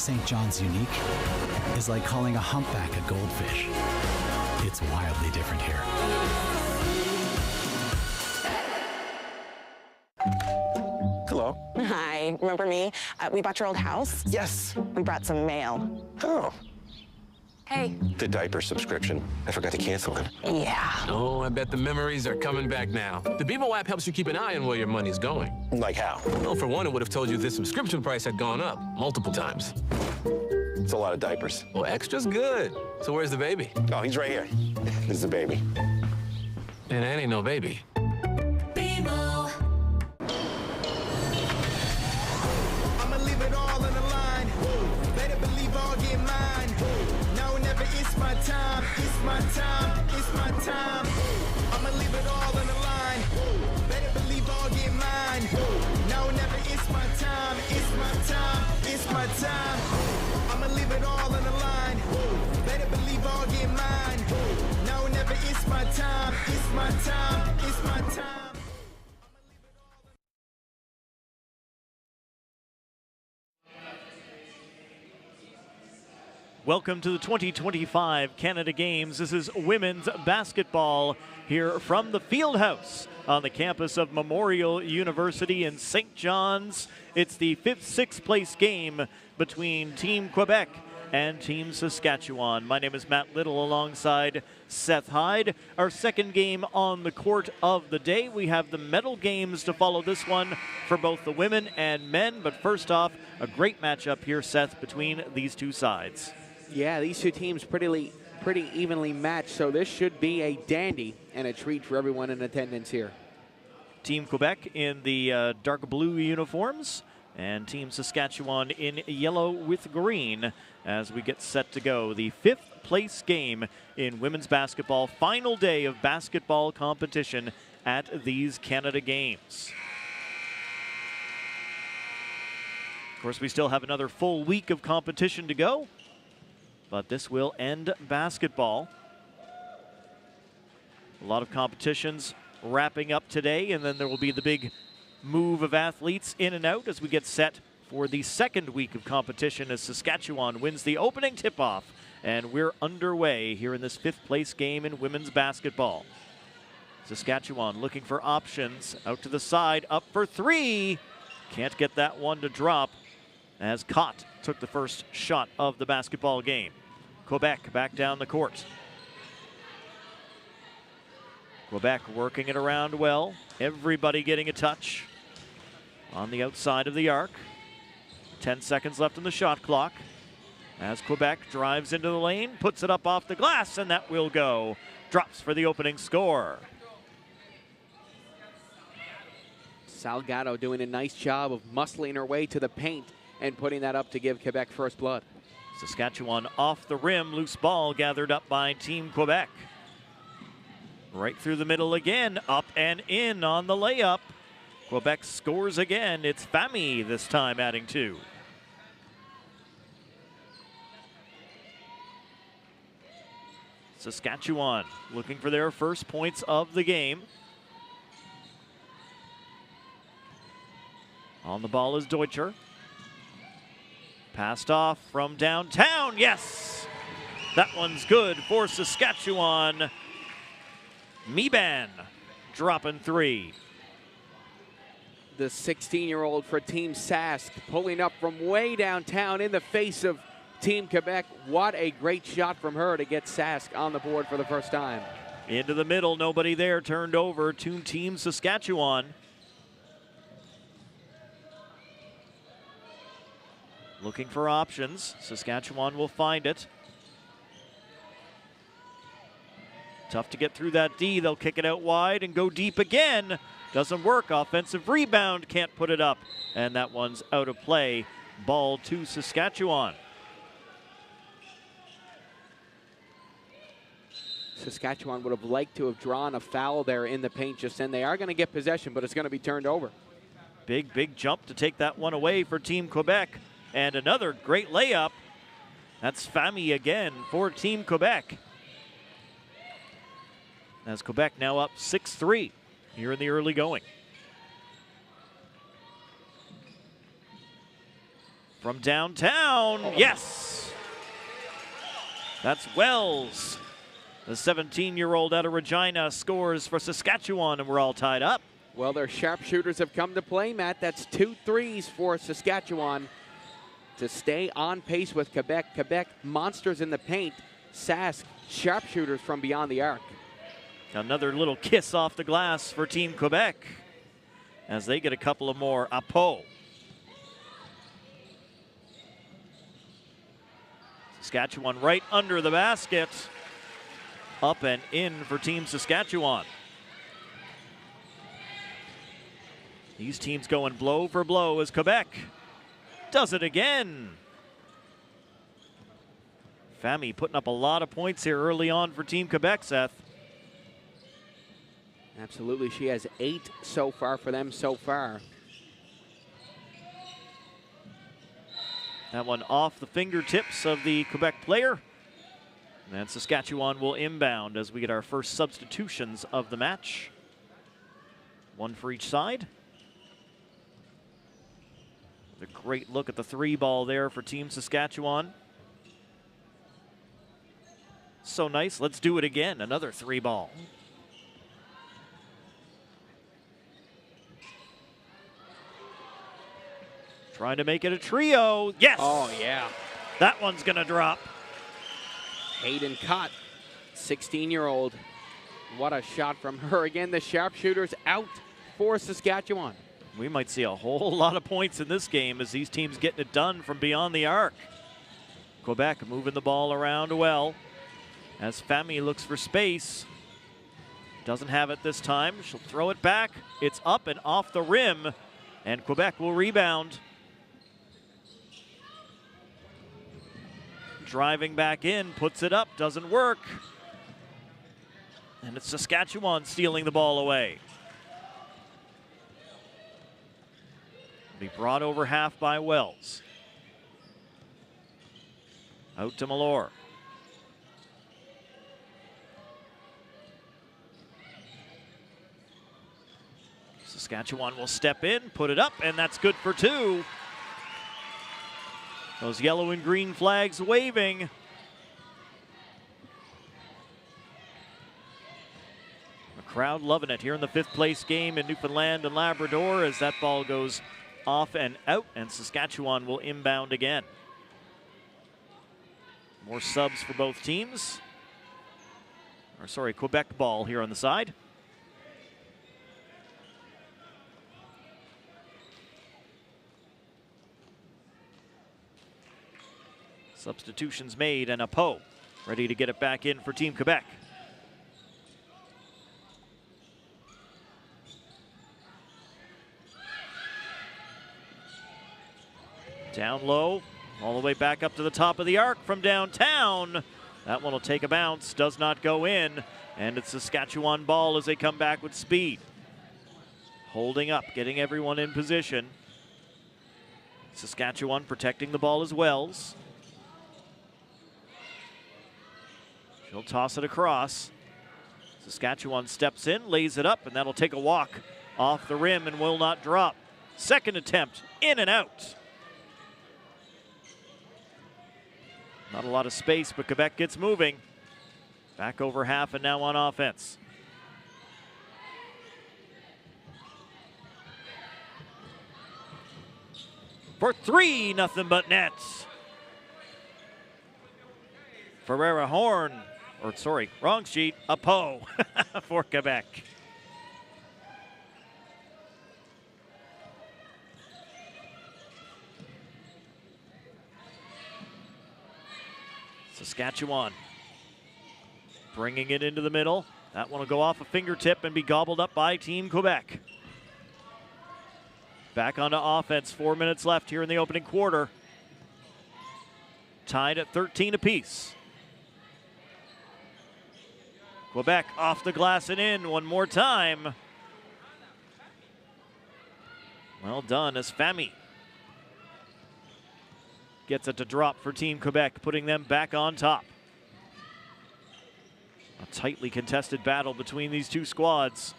St. John's unique is like calling a humpback a goldfish. It's wildly different here. Hello. Hi, remember me? We bought your old house. Yes. We brought some mail. Oh, Hey. the diaper subscription. I forgot to cancel it. Yeah. Oh, I bet the memories are coming back now. The Bevo app helps you keep an eye on where your money's going. Like how? Well, for one, it would have told you this subscription price had gone up multiple times. It's a lot of diapers. Well, extra's good. So where's the baby? Oh, he's right here. This is the baby. And that ain't no baby. I'ma leave it all on the line. Better believe I'll get mine. No, never, it's my time. It's my time. It's my time. I'ma leave it all on the line. Better believe I'll get mine. No, never, it's my time. It's my time. It's my time. I'ma leave it all on the line. Better believe I'll get mine. No, never, it's my time. It's my time. It's my time. Welcome to the 2025 Canada Games. This is women's basketball here from the Fieldhouse on the campus of Memorial University in St. John's. It's the sixth place game between Team Quebec and Team Saskatchewan. My name is Matt Little alongside Seth Hyde. Our second game on the court of the day. We have the medal games to follow this one for both the women and men. But first off, a great matchup here, Seth, between these two sides. Yeah, these two teams pretty evenly matched, so this should be a dandy and a treat for everyone in attendance here. Team Quebec in the dark blue uniforms, and Team Saskatchewan in yellow with green as we get set to go. The fifth place game in women's basketball, final day of basketball competition at these Canada Games. Of course, we still have another full week of competition to go, but this will end basketball. A lot of competitions wrapping up today, and then there will be the big move of athletes in and out as we get set for the second week of competition as Saskatchewan wins the opening tip-off, and we're underway here in this fifth place game in women's basketball. Saskatchewan looking for options, out to the side, up for three. Can't get that one to drop as Cott took the first shot of the basketball game. Quebec back down the court. Quebec working it around well. Everybody getting a touch on the outside of the arc. 10 seconds left on the shot clock as Quebec drives into the lane, puts it up off the glass, and that will go. Drops for the opening score. Salgado doing a nice job of muscling her way to the paint and putting that up to give Quebec first blood. Saskatchewan off the rim, loose ball gathered up by Team Quebec. Right through the middle again, up and in on the layup. Quebec scores again. It's Fami this time adding two. Saskatchewan looking for their first points of the game. On the ball is Deutscher. Passed off from downtown. Yes! That one's good for Saskatchewan. Meban dropping three. The 16-year-old for Team Sask pulling up from way downtown in the face of Team Quebec. What a great shot from her to get Sask on the board for the first time. Into the middle, nobody there, turned over to Team Saskatchewan. Looking for options. Saskatchewan will find it. Tough to get through that D. They'll kick it out wide and go deep again. Doesn't work. Offensive rebound, can't put it up. And that one's out of play. Ball to Saskatchewan. Saskatchewan would have liked to have drawn a foul there in the paint just then. They are going to get possession, but it's going to be turned over. Big jump to take that one away for Team Quebec. And another great layup. That's Fami again for Team Quebec. As Quebec now up 6-3 here in the early going. From downtown, yes! That's Wells. The 17-year-old out of Regina scores for Saskatchewan, and we're all tied up. Well, their sharpshooters have come to play, Matt. That's 2 threes for Saskatchewan to stay on pace with Quebec. Quebec monsters in the paint. Sask sharpshooters from beyond the arc. Another little kiss off the glass for Team Quebec as they get a couple of more. Apo. Saskatchewan right under the basket. Up and in for Team Saskatchewan. These teams going blow for blow as Quebec does it again. Fami putting up a lot of points here early on for Team Quebec, Seth. Absolutely, she has 8 so far for them so far. That one off the fingertips of the Quebec player. And Saskatchewan will inbound as we get our first substitutions of the match. 1 for each side. A great look at the 3 ball there for Team Saskatchewan. So nice, let's do it again. Another 3 ball. Trying to make it a trio. Yes! Oh, yeah. That one's gonna drop. Hayden Cott, 16-year-old. What a shot from her. Again, the sharpshooters out for Saskatchewan. We might see a whole lot of points in this game as these teams getting it done from beyond the arc. Quebec moving the ball around well as Fami looks for space. Doesn't have it this time. She'll throw it back. It's up and off the rim, and Quebec will rebound. Driving back in, puts it up, doesn't work. And it's Saskatchewan stealing the ball away. Be brought over half by Wells. Out to Malor. Saskatchewan will step in, put it up, and that's good for 2. Those yellow and green flags waving. The crowd loving it here in the 5th place game in Newfoundland and Labrador as that ball goes off and out, and Saskatchewan will inbound again. More subs for both teams. Or sorry, Quebec ball here on the side. Substitutions made, and Apo ready to get it back in for Team Quebec. Down low, all the way back up to the top of the arc from downtown. That one will take a bounce, does not go in, and it's Saskatchewan ball as they come back with speed. Holding up, getting everyone in position. Saskatchewan protecting the ball as Wells. She'll toss it across. Saskatchewan steps in, lays it up, and that'll take a walk off the rim and will not drop. Second attempt, in and out. Not a lot of space, but Quebec gets moving. Back over half and now on offense. For 3, nothing but nets. Ferreira Horn, or sorry, wrong sheet, Apo for Quebec. Saskatchewan bringing it into the middle. That one will go off a fingertip and be gobbled up by Team Quebec. Back onto offense, 4 minutes left here in the opening quarter. Tied at 13 apiece. Quebec off the glass and in one more time. Well done as Fami gets it to drop for Team Quebec, putting them back on top. A tightly contested battle between these two squads.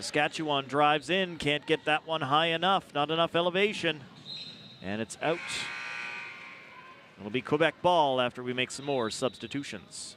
Saskatchewan drives in, can't get that one high enough, not enough elevation, and it's out. It'll be Quebec ball after we make some more substitutions.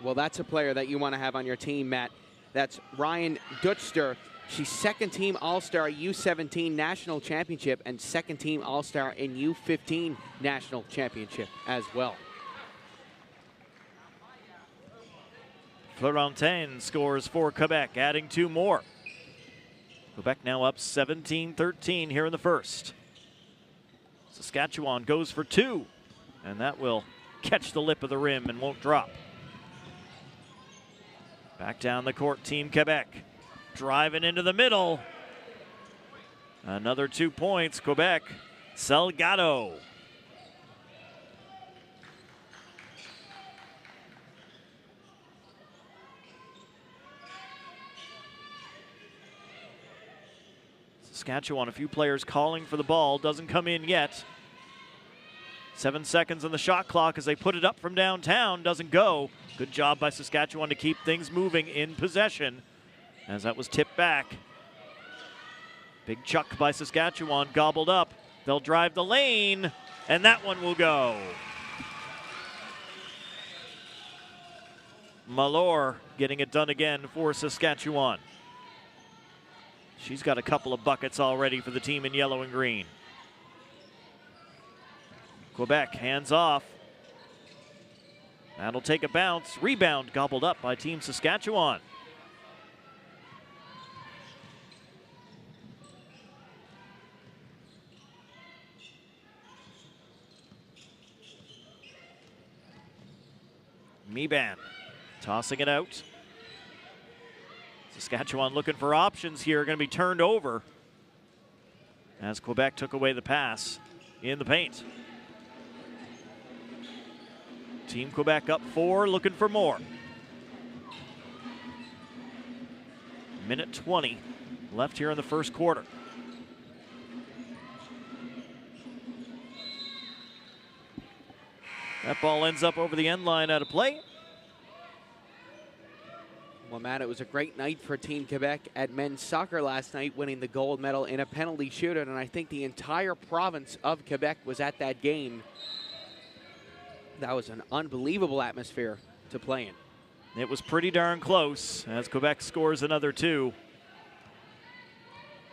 Well, that's a player that you want to have on your team, Matt. That's Ryan Dutster. She's second team All-Star U17 National Championship and second team All-Star in U15 National Championship as well. Florentin scores for Quebec, adding 2 more. Quebec now up 17-13 here in the first. Saskatchewan goes for 2, and that will catch the lip of the rim and won't drop. Back down the court, Team Quebec. Driving into the middle. Another 2 points, Quebec. Salgado. Saskatchewan, a few players calling for the ball. Doesn't come in yet. 7 seconds on the shot clock as they put it up from downtown. Doesn't go. Good job by Saskatchewan to keep things moving in possession as that was tipped back. Big chuck by Saskatchewan, gobbled up. They'll drive the lane, and that one will go. Malor getting it done again for Saskatchewan. She's got a couple of buckets already for the team in yellow and green. Quebec hands off. That'll take a bounce. Rebound gobbled up by Team Saskatchewan. Meban tossing it out. Saskatchewan looking for options here, going to be turned over as Quebec took away the pass in the paint. Team Quebec up 4, looking for more. Minute 20 left here in the first quarter. That ball ends up over the end line out of play. Well, Matt, it was a great night for Team Quebec at men's soccer last night, winning the gold medal in a penalty shootout, and I think the entire province of Quebec was at that game. That was an unbelievable atmosphere to play in. It was pretty darn close as Quebec scores another 2.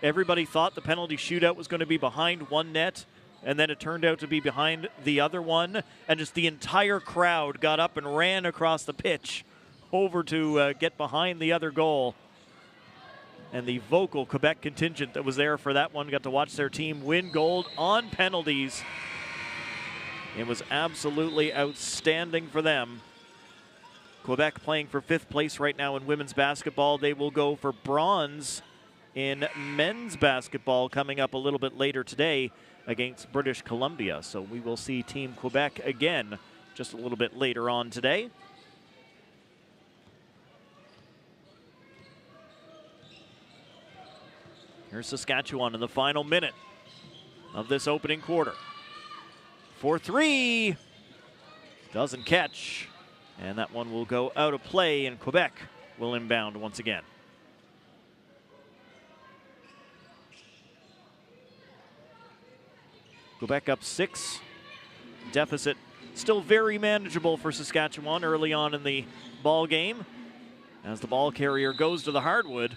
Everybody thought the penalty shootout was going to be behind one net, and then it turned out to be behind the other one, and just the entire crowd got up and ran across the pitch over to get behind the other goal. And the vocal Quebec contingent that was there for that one got to watch their team win gold on penalties. It was absolutely outstanding for them. Quebec playing for 5th place right now in women's basketball. They will go for bronze in men's basketball coming up a little bit later today against British Columbia. So we will see Team Quebec again just a little bit later on today. Here's Saskatchewan in the final minute of this opening quarter. For 3, doesn't catch, and that one will go out of play, and Quebec will inbound once again. Quebec up 6, deficit still very manageable for Saskatchewan early on in the ball game as the ball carrier goes to the hardwood.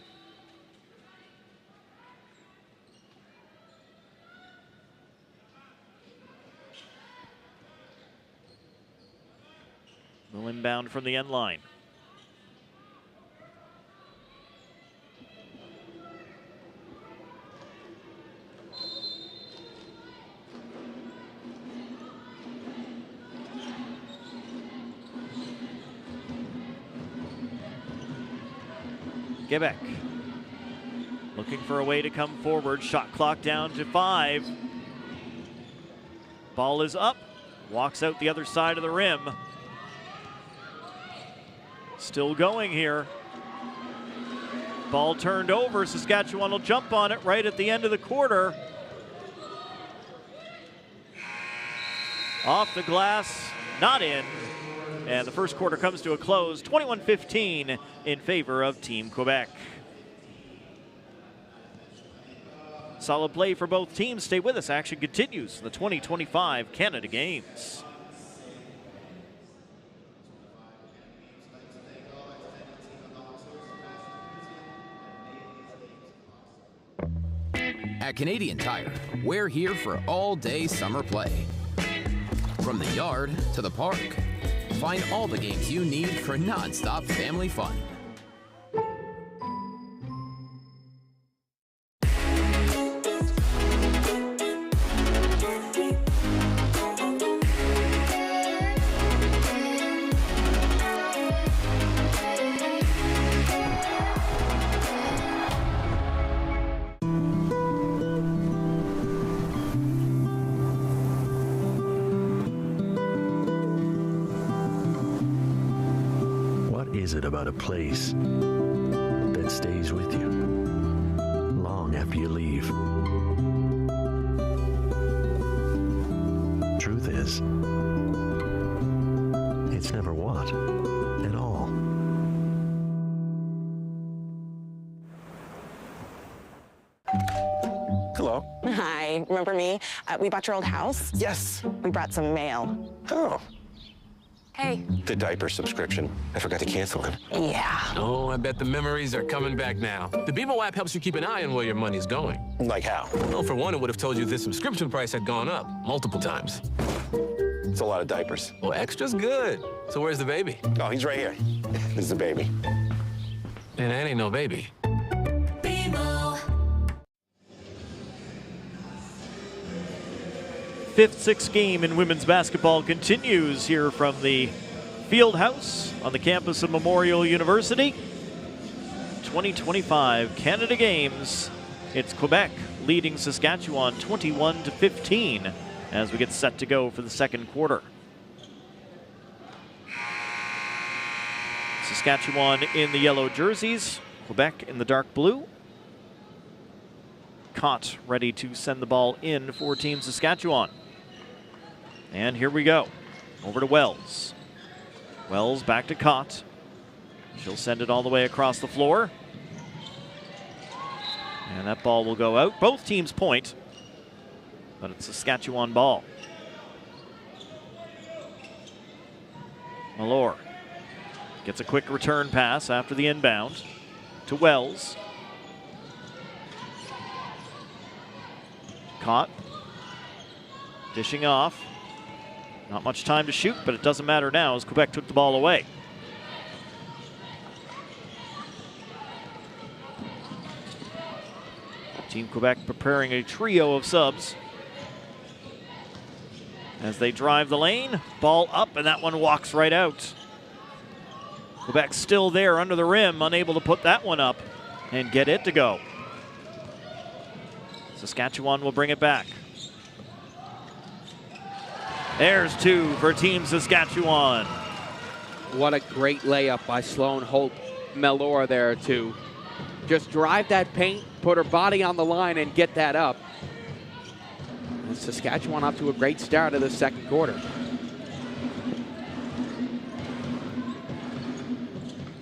Will inbound from the end line. Quebec looking for a way to come forward. Shot clock down to 5. Ball is up, walks out the other side of the rim. Still going here. Ball turned over. Saskatchewan will jump on it right at the end of the quarter. Off the glass, not in. And the first quarter comes to a close, 21-15 in favor of Team Quebec. Solid play for both teams. Stay with us. Action continues in the 2025 Canada Games. At Canadian Tire, we're here for all-day summer play. From the yard to the park, find all the games you need for non-stop family fun. Is it about a place that stays with you long after you leave? Truth is, it's never what at all. Hello. Hi, remember me? We bought your old house. Yes. We brought some mail. Oh, Hey. the diaper subscription. I forgot to cancel it. Yeah. Oh, I bet the memories are coming back now. The BMO app helps you keep an eye on where your money's going. Like how? Well, for one, it would have told you the subscription price had gone up multiple times. It's a lot of diapers. Well, extra's good. So where's the baby? Oh, he's right here. This is the baby. And that ain't no baby. Fifth-sixth game in women's basketball continues here from the field house on the campus of Memorial University. 2025 Canada Games. It's Quebec leading Saskatchewan 21-15 as we get set to go for the second quarter. Saskatchewan in the yellow jerseys, Quebec in the dark blue. Cott ready to send the ball in for Team Saskatchewan. And here we go. Over to Wells. Wells back to Cott. She'll send it all the way across the floor. And that ball will go out. Both teams point, but it's Saskatchewan ball. Malore gets a quick return pass after the inbound to Wells. Cott dishing off. Not much time to shoot, but it doesn't matter now as Quebec took the ball away. Team Quebec preparing a trio of subs. As they drive the lane, ball up, and that one walks right out. Quebec still there under the rim, unable to put that one up and get it to go. Saskatchewan will bring it back. There's two for Team Saskatchewan. What a great layup by Sloan Holt Mellor there to just drive that paint, put her body on the line, and get that up. And Saskatchewan up to a great start of the second quarter.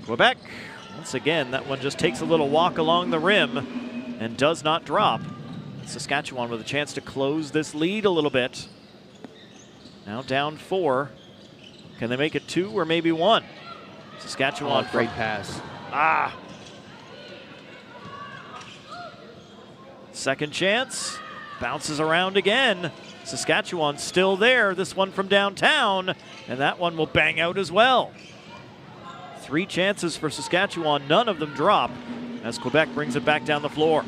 Quebec, once again, that one just takes a little walk along the rim and does not drop. Saskatchewan with a chance to close this lead a little bit. Now down 4. Can they make it 2 or maybe 1? Saskatchewan. Great pass. Second chance. Bounces around again. Saskatchewan still there. This one from downtown. And that one will bang out as well. 3 chances for Saskatchewan. None of them drop as Quebec brings it back down the floor.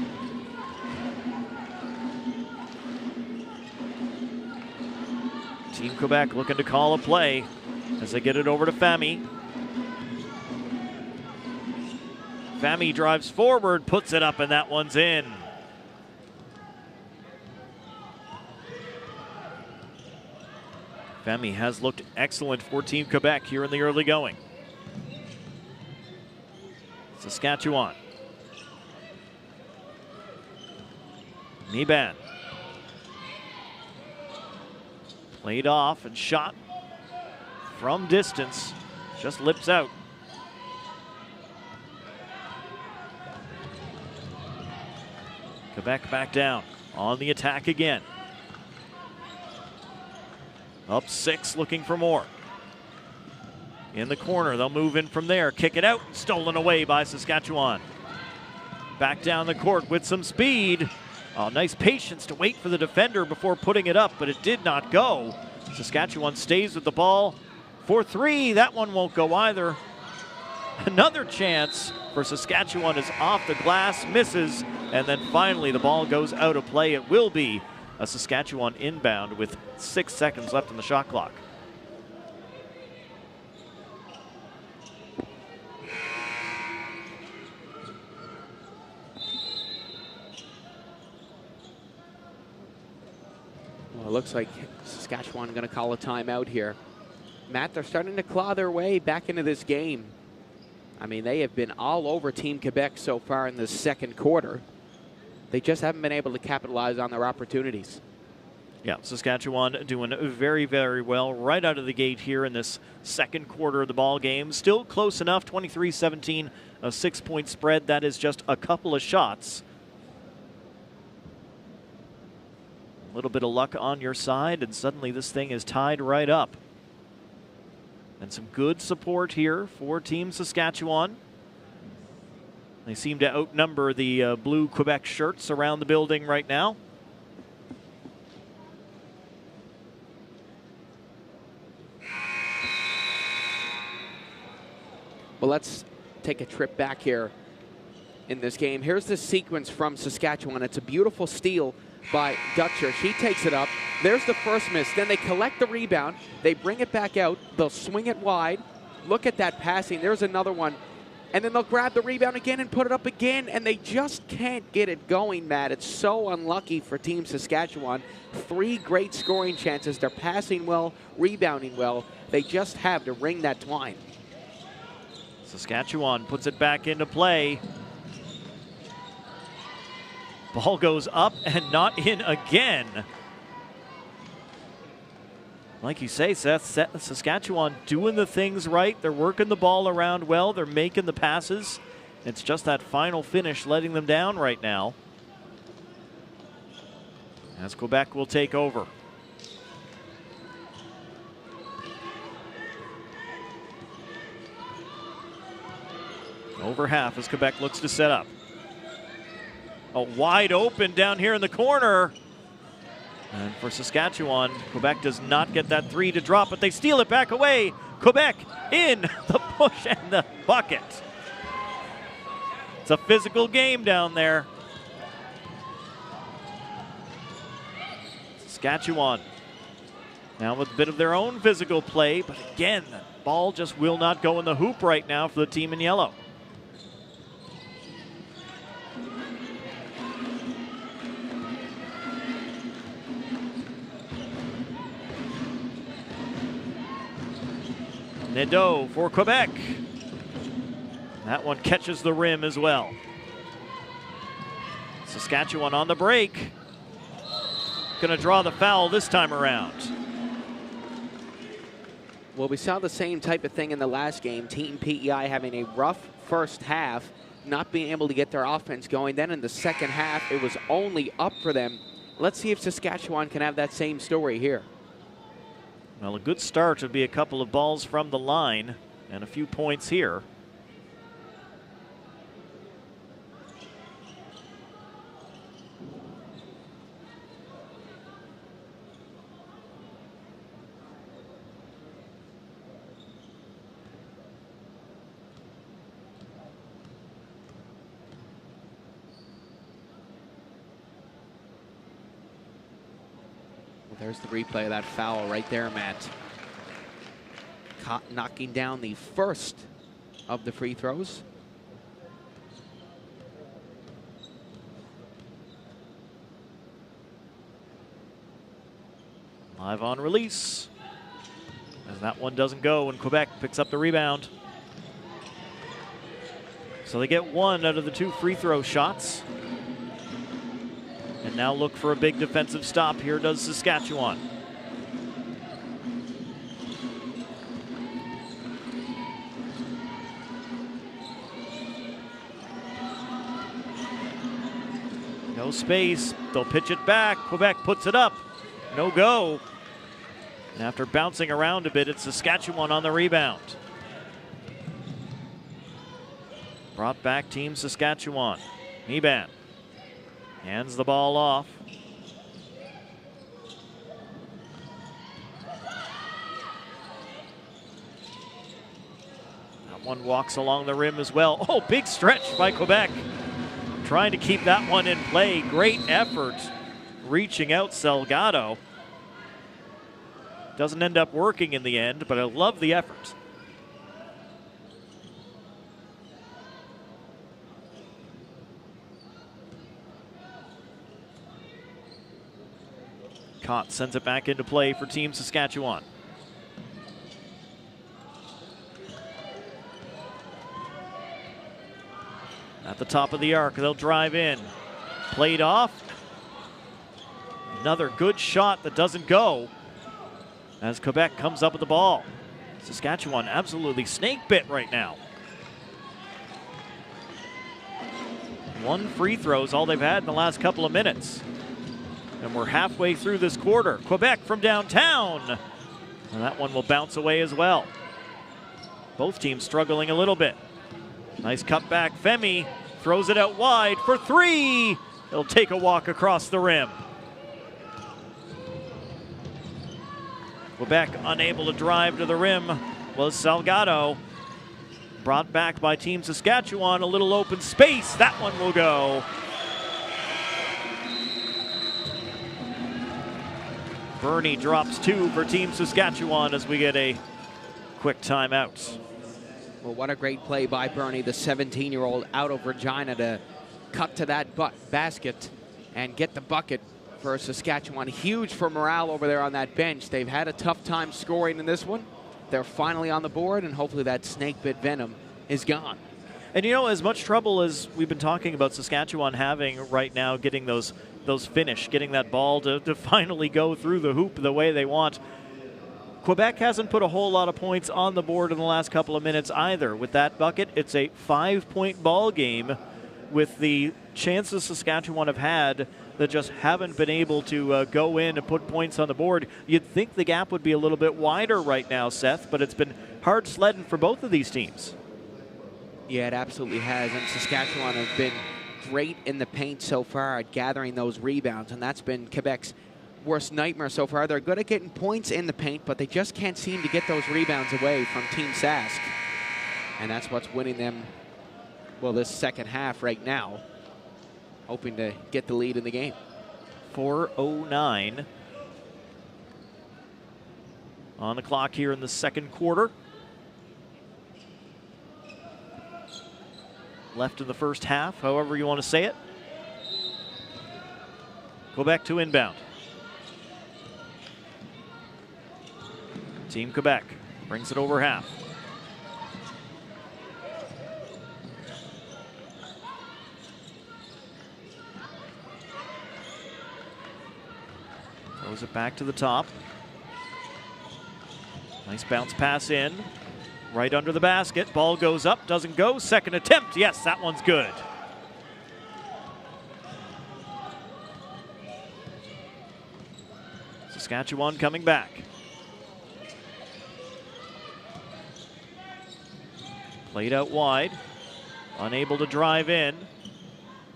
Team Quebec looking to call a play as they get it over to Fami. Fami drives forward, puts it up, and that one's in. Fami has looked excellent for Team Quebec here in the early going. Saskatchewan Niban. Played off and shot from distance. Just lips out. Quebec back down on the attack again. Up 6, looking for more. In the corner, they'll move in from there. Kick it out, stolen away by Saskatchewan. Back down the court with some speed. Oh, nice patience to wait for the defender before putting it up, but it did not go. Saskatchewan stays with the ball for 3. That one won't go either. Another chance for Saskatchewan is off the glass, misses, and then finally the ball goes out of play. It will be a Saskatchewan inbound with 6 seconds left on the shot clock. Well, it looks like Saskatchewan going to call a timeout here. Matt, they're starting to claw their way back into this game. I mean, they have been all over Team Quebec so far in the second quarter. They just haven't been able to capitalize on their opportunities. Yeah, Saskatchewan doing very, very well right out of the gate here in this second quarter of the ball game. Still close enough, 23-17, a 6-point spread. That is just a couple of shots. A little bit of luck on your side, and suddenly this thing is tied right up. And some good support here for Team Saskatchewan. They seem to outnumber the blue Quebec shirts around the building right now. Well, let's take a trip back here in this game. Here's the sequence from Saskatchewan. It's a beautiful steal by Dutcher. She takes it up. There's the first miss. Then they collect the rebound. They bring it back out. They'll swing it wide. Look at that passing. There's another one. And then they'll grab the rebound again and put it up again. And they just can't get it going, Matt. It's so unlucky for Team Saskatchewan. 3 great scoring chances. They're passing well, rebounding well. They just have to ring that twine. Saskatchewan puts it back into play. Ball goes up and not in again. Like you say, Seth, Saskatchewan doing the things right. They're working the ball around well. They're making the passes. It's just that final finish letting them down right now. As Quebec will take over. Over half as Quebec looks to set up. A wide open down here in the corner. And for Saskatchewan, Quebec does not get that 3 to drop, but they steal it back away. Quebec in the push and the bucket. It's a physical game down there. Saskatchewan now with a bit of their own physical play, but again, the ball just will not go in the hoop right now for the team in yellow. Nadeau for Quebec. That one catches the rim as well. Saskatchewan on the break. Gonna draw the foul this time around. Well, we saw the same type of thing in the last game. Team PEI having a rough first half, not being able to get their offense going. Then in the second half, it was only up for them. Let's see if Saskatchewan can have that same story here. Well, a good start would be a couple of balls from the line and a few points here. There's the replay of that foul right there, Matt. Knocking down the first of the free throws. Live on release. As that one doesn't go and Quebec picks up the rebound. So they get 1 out of the 2 free throw shots. And And now look for a big defensive stop. Here does Saskatchewan. No space. They'll pitch it back. Quebec puts it up. No go. And after bouncing around a bit, it's Saskatchewan on the rebound. Brought back Team Saskatchewan. Meban hands the ball off. That one walks along the rim as well. Oh, big stretch by Quebec. Trying to keep that one in play. Great effort reaching out Salgado. Doesn't end up working in the end, but I love the effort. Cott sends it back into play for Team Saskatchewan. At the top of the arc, they'll drive in. Played off. Another good shot that doesn't go as Quebec comes up with the ball. Saskatchewan absolutely snake bit right now. One free throw is all they've had in the last couple of minutes. And we're halfway through this quarter. Quebec from downtown. And that one will bounce away as well. Both teams struggling a little bit. Nice cutback. Femi throws it out wide for three. He'll take a walk across the rim. Quebec unable to drive to the rim was Salgado. Brought back by Team Saskatchewan. A little open space. That one will go. Bernie drops two for Team Saskatchewan as we get a quick timeout. Well, what a great play by Bernie, the 17-year-old out of Regina, to cut to that basket and get the bucket for Saskatchewan. Huge for morale over there on that bench. They've had a tough time scoring in this one. They're finally on the board, and hopefully that snake bit venom is gone. And you know, as much trouble as we've been talking about Saskatchewan having right now getting those finish, getting that ball to finally go through the hoop the way they want, Quebec hasn't put a whole lot of points on the board in the last couple of minutes either. With that bucket, it's a 5-point ball game with the chances Saskatchewan have had that just haven't been able to go in and put points on the board. You'd think the gap would be a little bit wider right now, Seth, but it's been hard sledding for both of these teams. Yeah, it absolutely has, and Saskatchewan have been great in the paint so far at gathering those rebounds, and that's been Quebec's worst nightmare so far. They're good at getting points in the paint, but they just can't seem to get those rebounds away from Team Sask. And that's what's winning them, well, this second half right now, hoping to get the lead in the game. 4:09 on the clock here in the second quarter. Left in the first half, however you want to say it. Quebec to inbound. Team Quebec brings it over half. Throws it back to the top. Nice bounce pass in. Right under the basket. Ball goes up, doesn't go. Second attempt. Yes, that one's good. Saskatchewan coming back. Played out wide. Unable to drive in.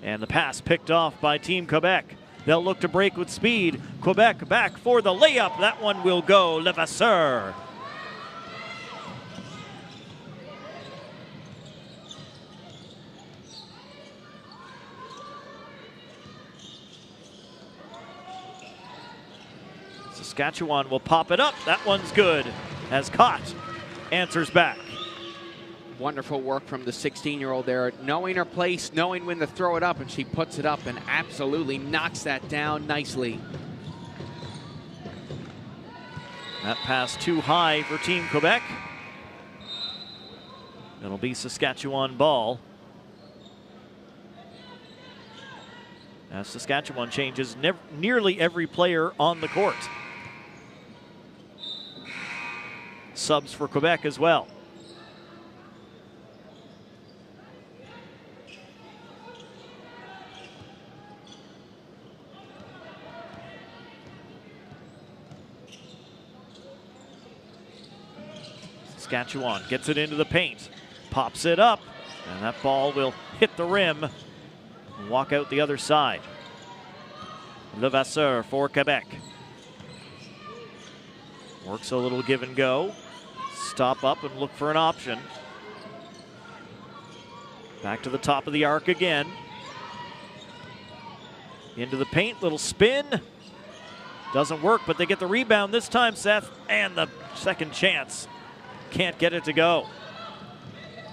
And the pass picked off by Team Quebec. They'll look to break with speed. Quebec back for the layup. That one will go. Levasseur. Saskatchewan will pop it up. That one's good as Cott answers back. Wonderful work from the 16-year-old there, knowing her place, knowing when to throw it up, and she puts it up and absolutely knocks that down nicely. That pass too high for Team Quebec. It'll be Saskatchewan ball. as Saskatchewan changes nearly every player on the court. Subs for Quebec as well. Saskatchewan gets it into the paint, pops it up, and that ball will hit the rim and walk out the other side. Levasseur for Quebec. Works a little give and go. Stop up and look for an option. Back to the top of the arc again. Into the paint, little spin. Doesn't work, but they get the rebound this time, Seth, and the second chance. Can't get it to go.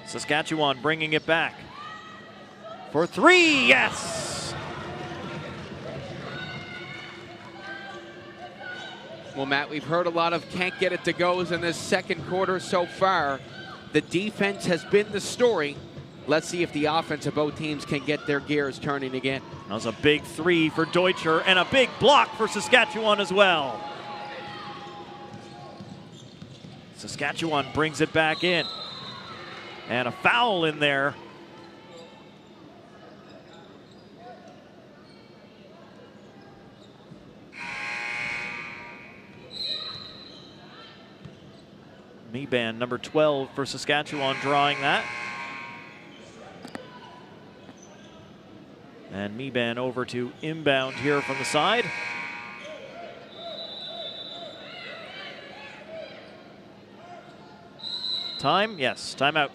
Saskatchewan bringing it back. For three, yes! Well, Matt, we've heard a lot of can't get it to goes in this second quarter so far. The defense has been the story. Let's see if the offense of both teams can get their gears turning again. That was a big three for Deutscher and a big block for Saskatchewan as well. Saskatchewan brings it back in. And a foul in there. Meban, number 12 for Saskatchewan, drawing that. And Meban over to inbound here from the side. Time? Yes, timeout.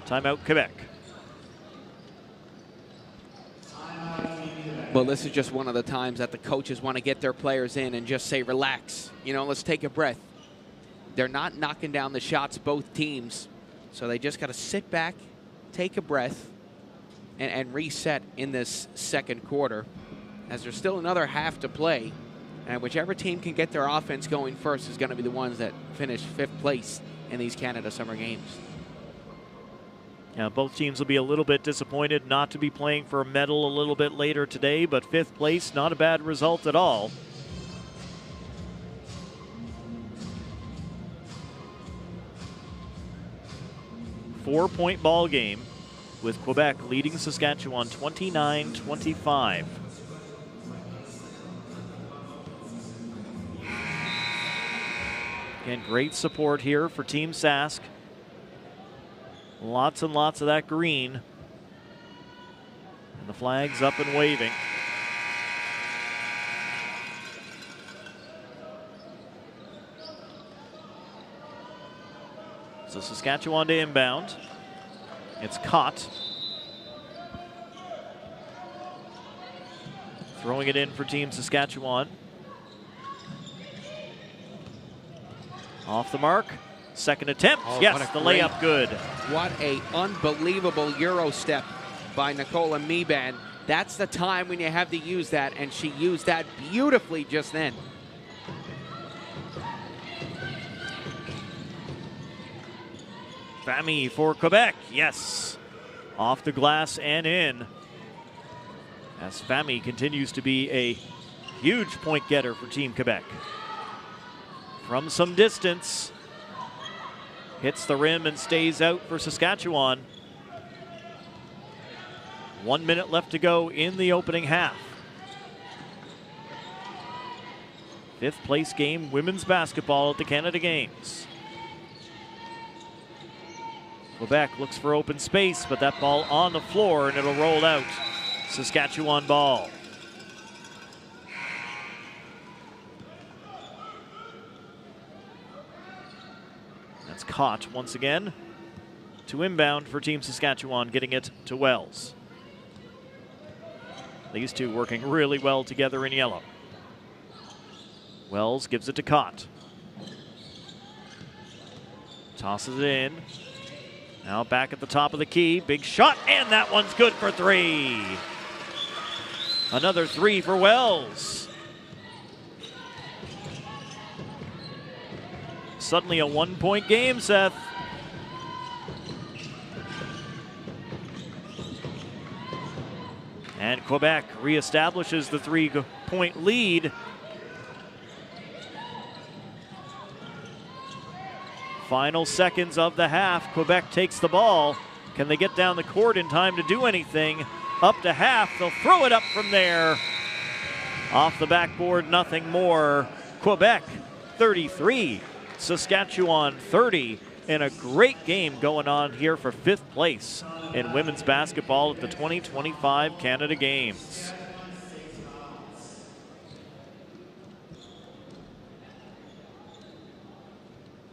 Timeout, Quebec. Well, this is just one of the times that the coaches want to get their players in and just say, relax. You know, let's take a breath. They're not knocking down the shots, both teams. So they just got to sit back, take a breath, and reset in this second quarter, as there's still another half to play. And whichever team can get their offense going first is going to be the ones that finish 5th place in these Canada Summer Games. Yeah, both teams will be a little bit disappointed not to be playing for a medal a little bit later today, but 5th place, not a bad result at all. Four-point ball game with Quebec leading Saskatchewan 29-25. Again, great support here for Team Sask. Lots and lots of that green. And the flag's up and waving. So Saskatchewan to inbound. It's caught. Throwing it in for Team Saskatchewan. Off the mark. Second attempt. Oh, yes, the layup good. What a unbelievable Euro step by Nicola Meban. That's the time when you have to use that, and she used that beautifully just then. Fami for Quebec. Yes. Off the glass and in. As Fami continues to be a huge point getter for Team Quebec. From some distance. Hits the rim and stays out for Saskatchewan. 1 minute left to go in the opening half. 5th place game, women's basketball at the Canada Games. Quebec looks for open space, but that ball on the floor and it'll roll out. Saskatchewan ball. That's caught once again. To inbound for Team Saskatchewan, getting it to Wells. These two working really well together in yellow. Wells gives it to Cott. Tosses it in. Now back at the top of the key. Big shot, and that one's good for three. Another three for Wells. Suddenly a 1-point game, Seth. And Quebec reestablishes the 3-point lead. Final seconds of the half. Quebec takes the ball. Can they get down the court in time to do anything? Up to half. They'll throw it up from there. Off the backboard, nothing more. Quebec 33, Saskatchewan 30. And a great game going on here for 5th place in women's basketball at the 2025 Canada Games.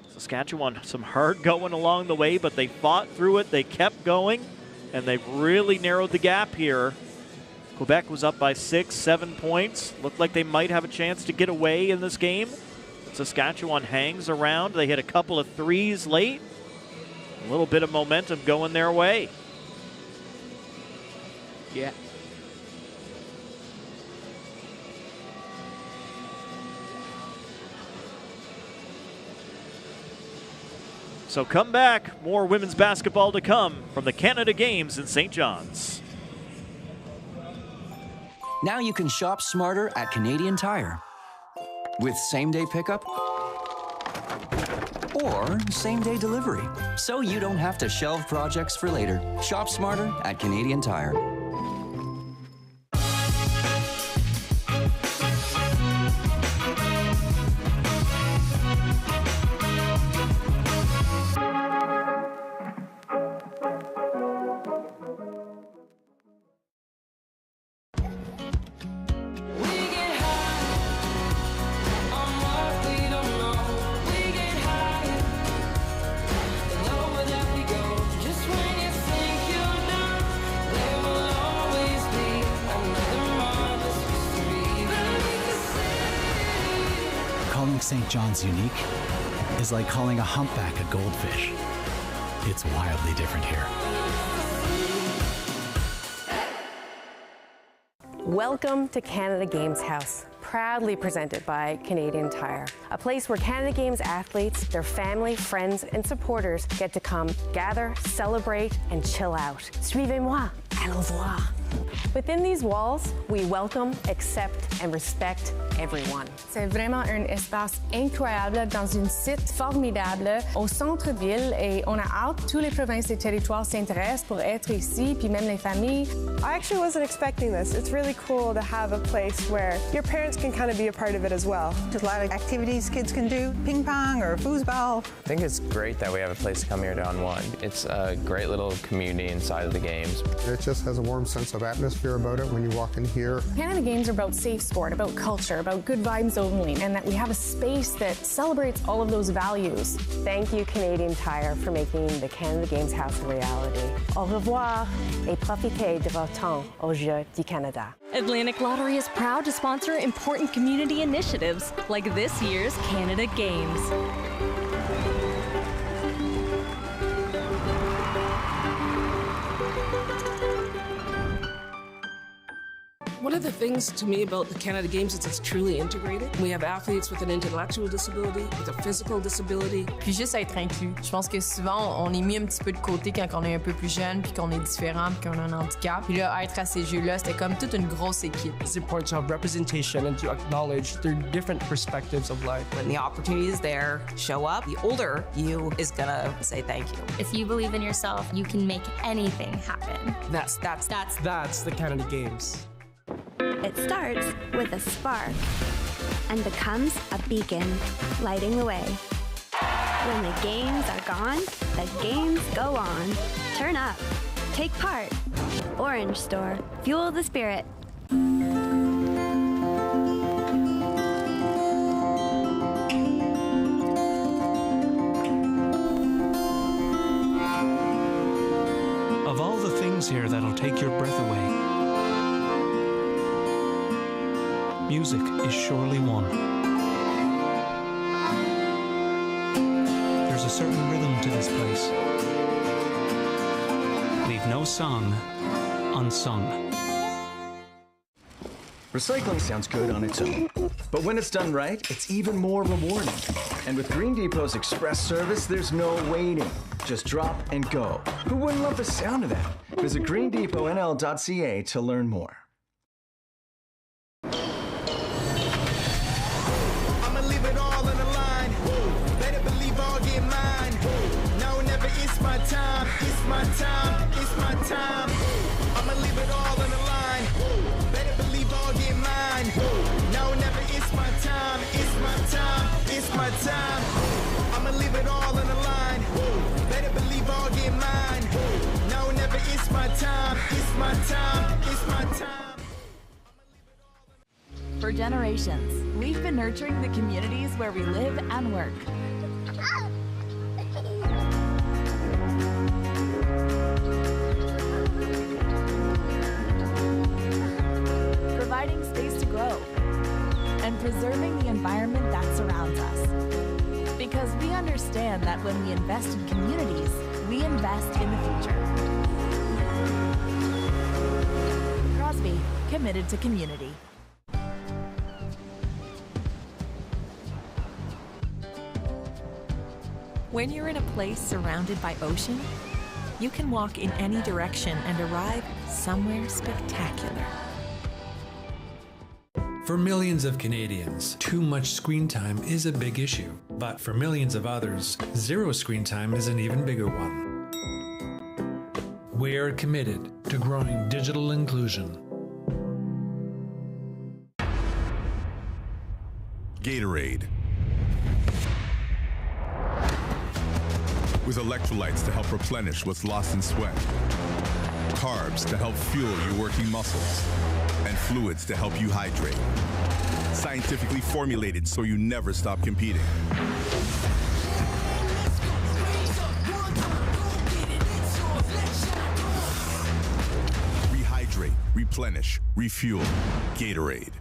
Saskatchewan, some hard going along the way, but they fought through it. They kept going, and they've really narrowed the gap here. Quebec was up by 6-7 points. Looked like they might have a chance to get away in this game. Saskatchewan hangs around. They hit a couple of threes late. A little bit of momentum going their way. Yeah. So come back. More women's basketball to come from the Canada Games in St. John's. Now you can shop smarter at Canadian Tire. With same-day pickup or same-day delivery. So you don't have to shelve projects for later. Shop smarter at Canadian Tire. Calling St. John's unique is like calling a humpback a goldfish. It's wildly different here. Welcome to Canada Games House, proudly presented by Canadian Tire, a place where Canada Games athletes, their family, friends, and supporters get to come gather, celebrate, and chill out. Suivez-moi, allons voir. Within these walls, we welcome, accept, and respect everyone. C'est vraiment un espace incroyable dans une site formidable au centre-ville et on a hâte, tous les provinces et territoires s'intéressent pour être ici, puis même les familles. I actually wasn't expecting this. It's really cool to have a place where your parents can kind of be a part of it as well. There's a lot of activities kids can do, ping pong or foosball. I think it's great that we have a place to come here to unwind. It's a great little community inside of the games. It just has a warm sense of atmosphere about it when you walk in here. Canada Games are about safe sport, about culture, about good vibes only, and that we have a space that celebrates all of those values. Thank you, Canadian Tire, for making the Canada Games House a reality. Au revoir et profitez de votre temps aux Jeux du Canada. Atlantic Lottery is proud to sponsor important community initiatives like this year's Canada Games. One of the things to me about the Canada Games is it's truly integrated. We have athletes with an intellectual disability, with a physical disability. Puis juste être inclus. Je pense que souvent, on est mis un petit peu de côté quand on est un peu plus jeune, puis qu'on est différent, puis qu'on a un handicap. Puis là, être à ces Jeux-là, c'était comme toute une grosse équipe. It's important to have representation and to acknowledge their different perspectives of life. When the opportunity is there, show up. The older you is gonna say thank you. If you believe in yourself, you can make anything happen. That's the Canada Games. It starts with a spark and becomes a beacon, lighting the way. When the games are gone, the games go on. Turn up. Take part. Orange Store. Fuel the spirit. Of all the things here that'll take your breath away, music is surely one. There's a certain rhythm to this place. Leave no song unsung. Recycling sounds good on its own, but when it's done right, it's even more rewarding. And with Green Depot's express service, there's no waiting. Just drop and go. Who wouldn't love the sound of that? Visit greendepotnl.ca to learn more. I'ma leave it all on the line. Better believe I'll get mine. No, never, it's my time. It's my time. It's my time. I'ma leave it all on the line. Better believe I'll get mine. No, never, it's my time. It's my time. It's my time. I'ma leave it all on the line. Better believe I'll get mine. No, never, it's my time. It's my time. It's my time. For generations, we've been nurturing the communities where we live and work. Providing space to grow and preserving the environment that surrounds us. Because we understand that when we invest in communities, we invest in the future. Crosby, committed to community. When you're in a place surrounded by ocean, you can walk in any direction and arrive somewhere spectacular. For millions of Canadians, too much screen time is a big issue. But for millions of others, zero screen time is an even bigger one. We're committed to growing digital inclusion. Gatorade. With electrolytes to help replenish what's lost in sweat, carbs to help fuel your working muscles, and fluids to help you hydrate. Scientifically formulated so you never stop competing. Rehydrate, replenish, refuel. Gatorade.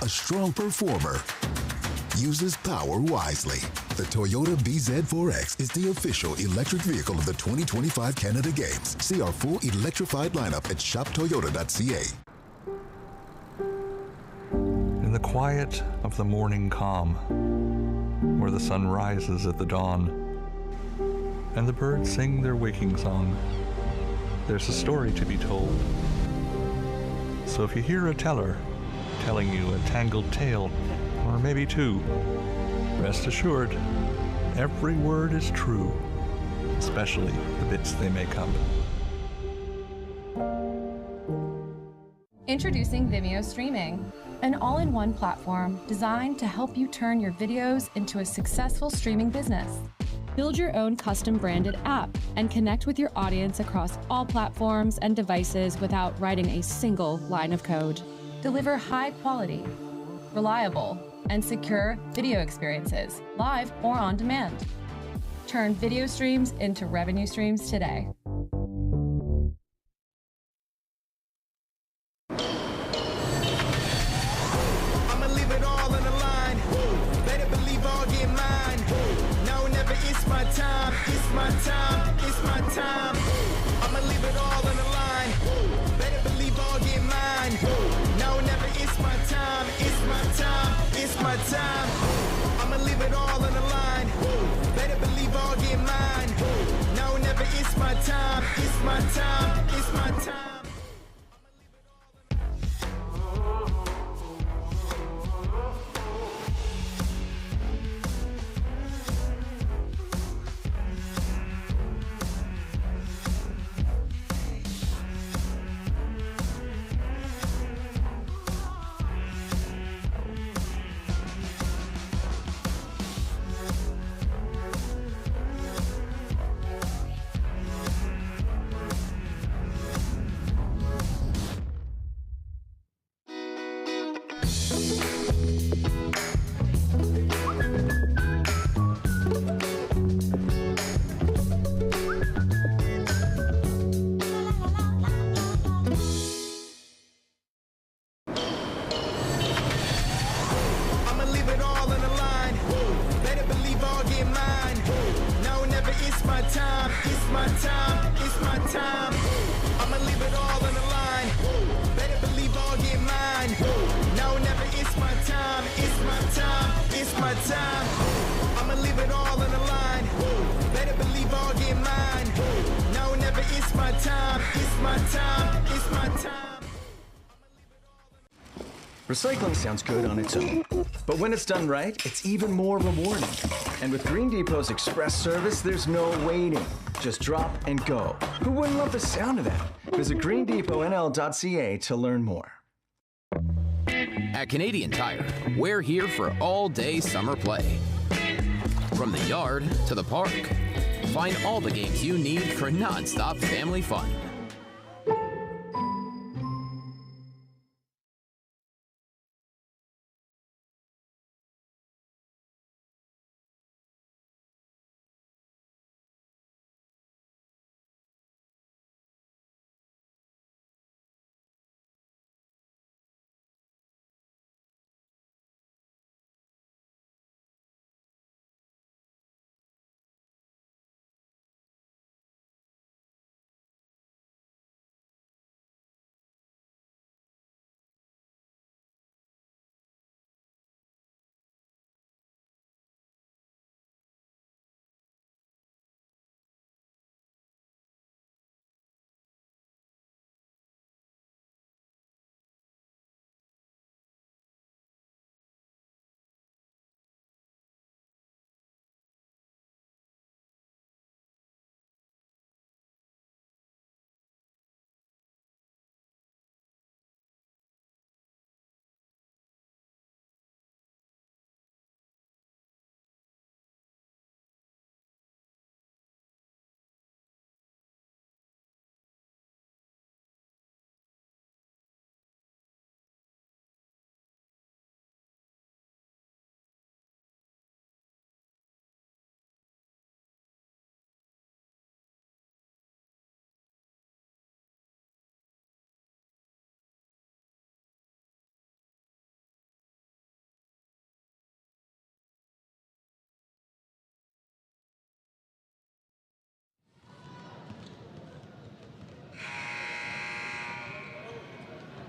A strong performer uses power wisely. The Toyota BZ4X is the official electric vehicle of the 2025 Canada Games. See our full electrified lineup at shoptoyota.ca. In the quiet of the morning calm, where the sun rises at the dawn, and the birds sing their waking song, there's a story to be told. So if you hear a teller telling you a tangled tale, or maybe two, rest assured, every word is true, especially the bits they make up. Introducing Vimeo Streaming, an all-in-one platform designed to help you turn your videos into a successful streaming business. Build your own custom branded app and connect with your audience across all platforms and devices without writing a single line of code. Deliver high quality, reliable, and secure video experiences, live or on demand. Turn video streams into revenue streams today. I'ma leave it all on the line. Better believe I'll get mine. No, never, it's my time. It's my time. It's my time. I'ma leave it all on the line. Better believe I'll get mine. No, never, it's my time. It's my time. It's my time. I'ma leave it all on the line. Better believe I'll get mine. No, never, it's my time. It's my time. It's my time. my time, it's my time, it's my time. Recycling sounds good on its own, but when it's done right, it's even more rewarding. And with Green Depot's express service, there's no waiting. Just drop and go. Who wouldn't love the sound of that? Visit greendepotnl.ca to learn more. At Canadian Tire, we're here for all-day summer play. From the yard to the park, find all the games you need for non-stop family fun.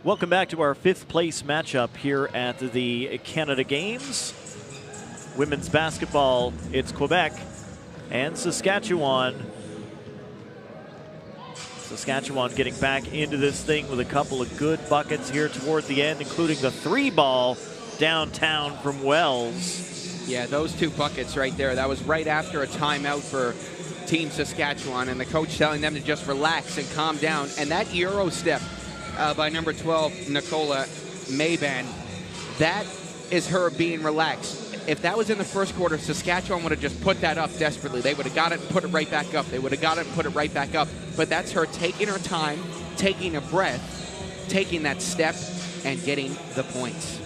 Welcome back to our fifth place matchup here at the Canada Games. Women's basketball, it's Quebec and Saskatchewan. Saskatchewan getting back into this thing with a couple of good buckets here toward the end, including the 3-ball downtown from Wells. Yeah, those two buckets right there. That was right after a timeout for Team Saskatchewan, and the coach telling them to just relax and calm down. And that Euro step by number 12, Nicola Mayban, that is her being relaxed. If that was in the first quarter, Saskatchewan would have just put that up desperately. They would have got it and put it right back up. They would have got it and put it right back up. But that's her taking her time, taking a breath, taking that step, and getting the points.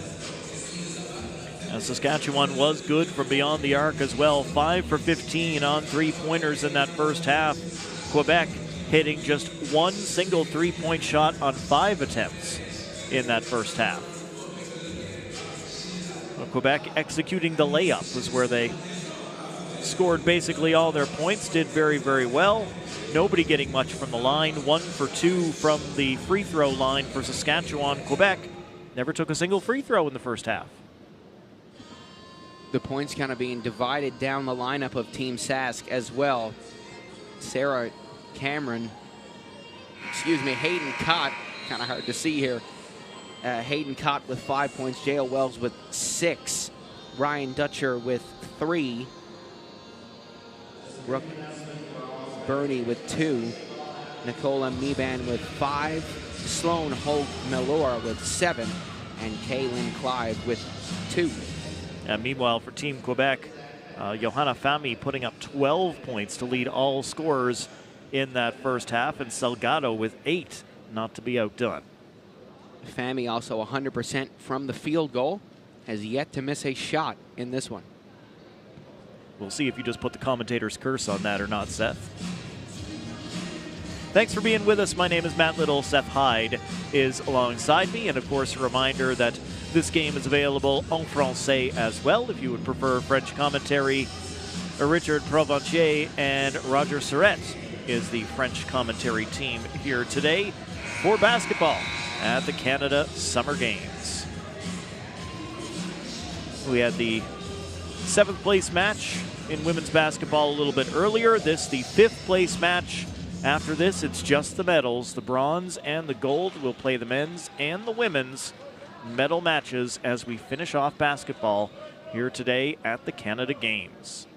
Saskatchewan was good from beyond the arc as well. 5 for 15 on three-pointers in that first half. Quebec hitting just one single three-point shot on 5 attempts in that first half. Well, Quebec executing the layup was where they scored basically all their points, did very, very well. Nobody getting much from the line. 1 for 2 from the free throw line for Saskatchewan. Quebec never took a single free throw in the first half. The points kind of being divided down the lineup of Team Sask as well. Sarah Cameron, Hayden Cott, kind of hard to see here. Hayden Cott with 5 points, J.L. Wells with 6, Ryan Dutcher with 3, Brooke Burney with 2, Nicola Meban with 5, Sloan Holt Melora with 7, and Kaylin Clive with 2. Meanwhile, for Team Quebec, Johanna Fami putting up 12 points to lead all scorers in that first half, and Salgado with 8, not to be outdone. Fami also 100% from the field goal, has yet to miss a shot in this one. We'll see if you just put the commentator's curse on that or not, Seth. Thanks for being with us. My name is Matt Little. Seth Hyde is alongside me, and of course a reminder that this game is available en français as well if you would prefer French commentary. Richard Provencher and Roger Surrett is the French commentary team here today for basketball at the Canada Summer Games. We had the 7th place match in women's basketball a little bit earlier. This the 5th place match After this, it's just the medals. The bronze and the gold will play the men's and the women's medal matches as we finish off basketball here today at the Canada Games.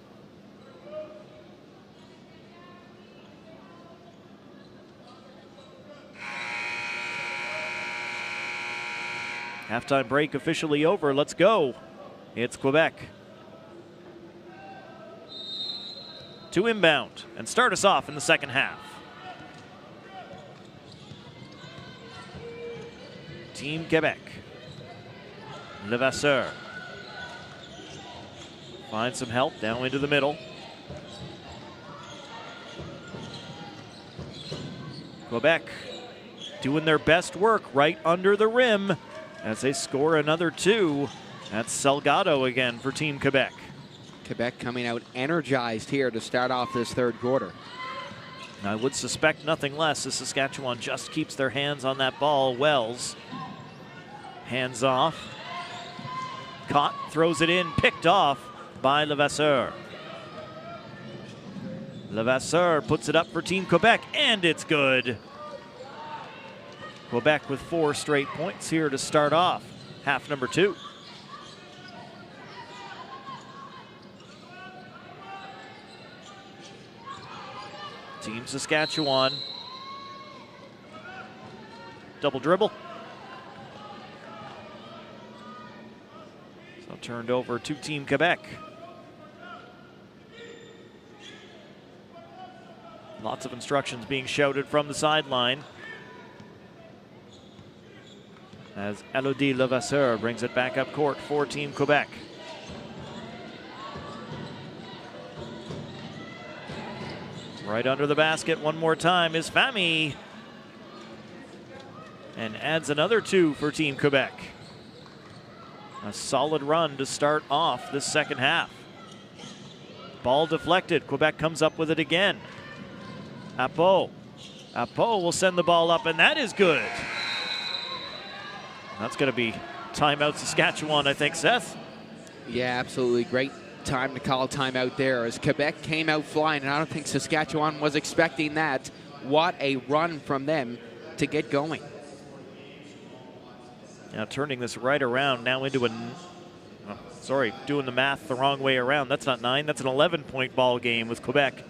Halftime break officially over. Let's go. It's Quebec. To inbound and start us off in the second half. Team Quebec. Levasseur finds some help down into the middle. Quebec doing their best work right under the rim as they score another two. That's Salgado again for Team Quebec. Quebec coming out energized here to start off this third quarter. I would suspect nothing less as Saskatchewan just keeps their hands on that ball. Wells, hands off. Caught, throws it in, picked off by Levasseur. Levasseur puts it up for Team Quebec, and it's good. Quebec with 4 straight points here to start off half number 2. Team Saskatchewan. Double dribble. So turned over to Team Quebec. Lots of instructions being shouted from the sideline as Elodie Levasseur brings it back up court for Team Quebec. Right under the basket one more time is Fami. And adds another 2 for Team Quebec. A solid run to start off this second half. Ball deflected. Quebec comes up with it again. Apo. Apo will send the ball up, and that is good. That's going to be timeout Saskatchewan, I think, Seth. Yeah, absolutely. Great time to call timeout there as Quebec came out flying, and I don't think Saskatchewan was expecting that. What a run from them to get going. Now turning this right around now into doing the math the wrong way around. That's not 9, that's an 11-point ball game with Quebec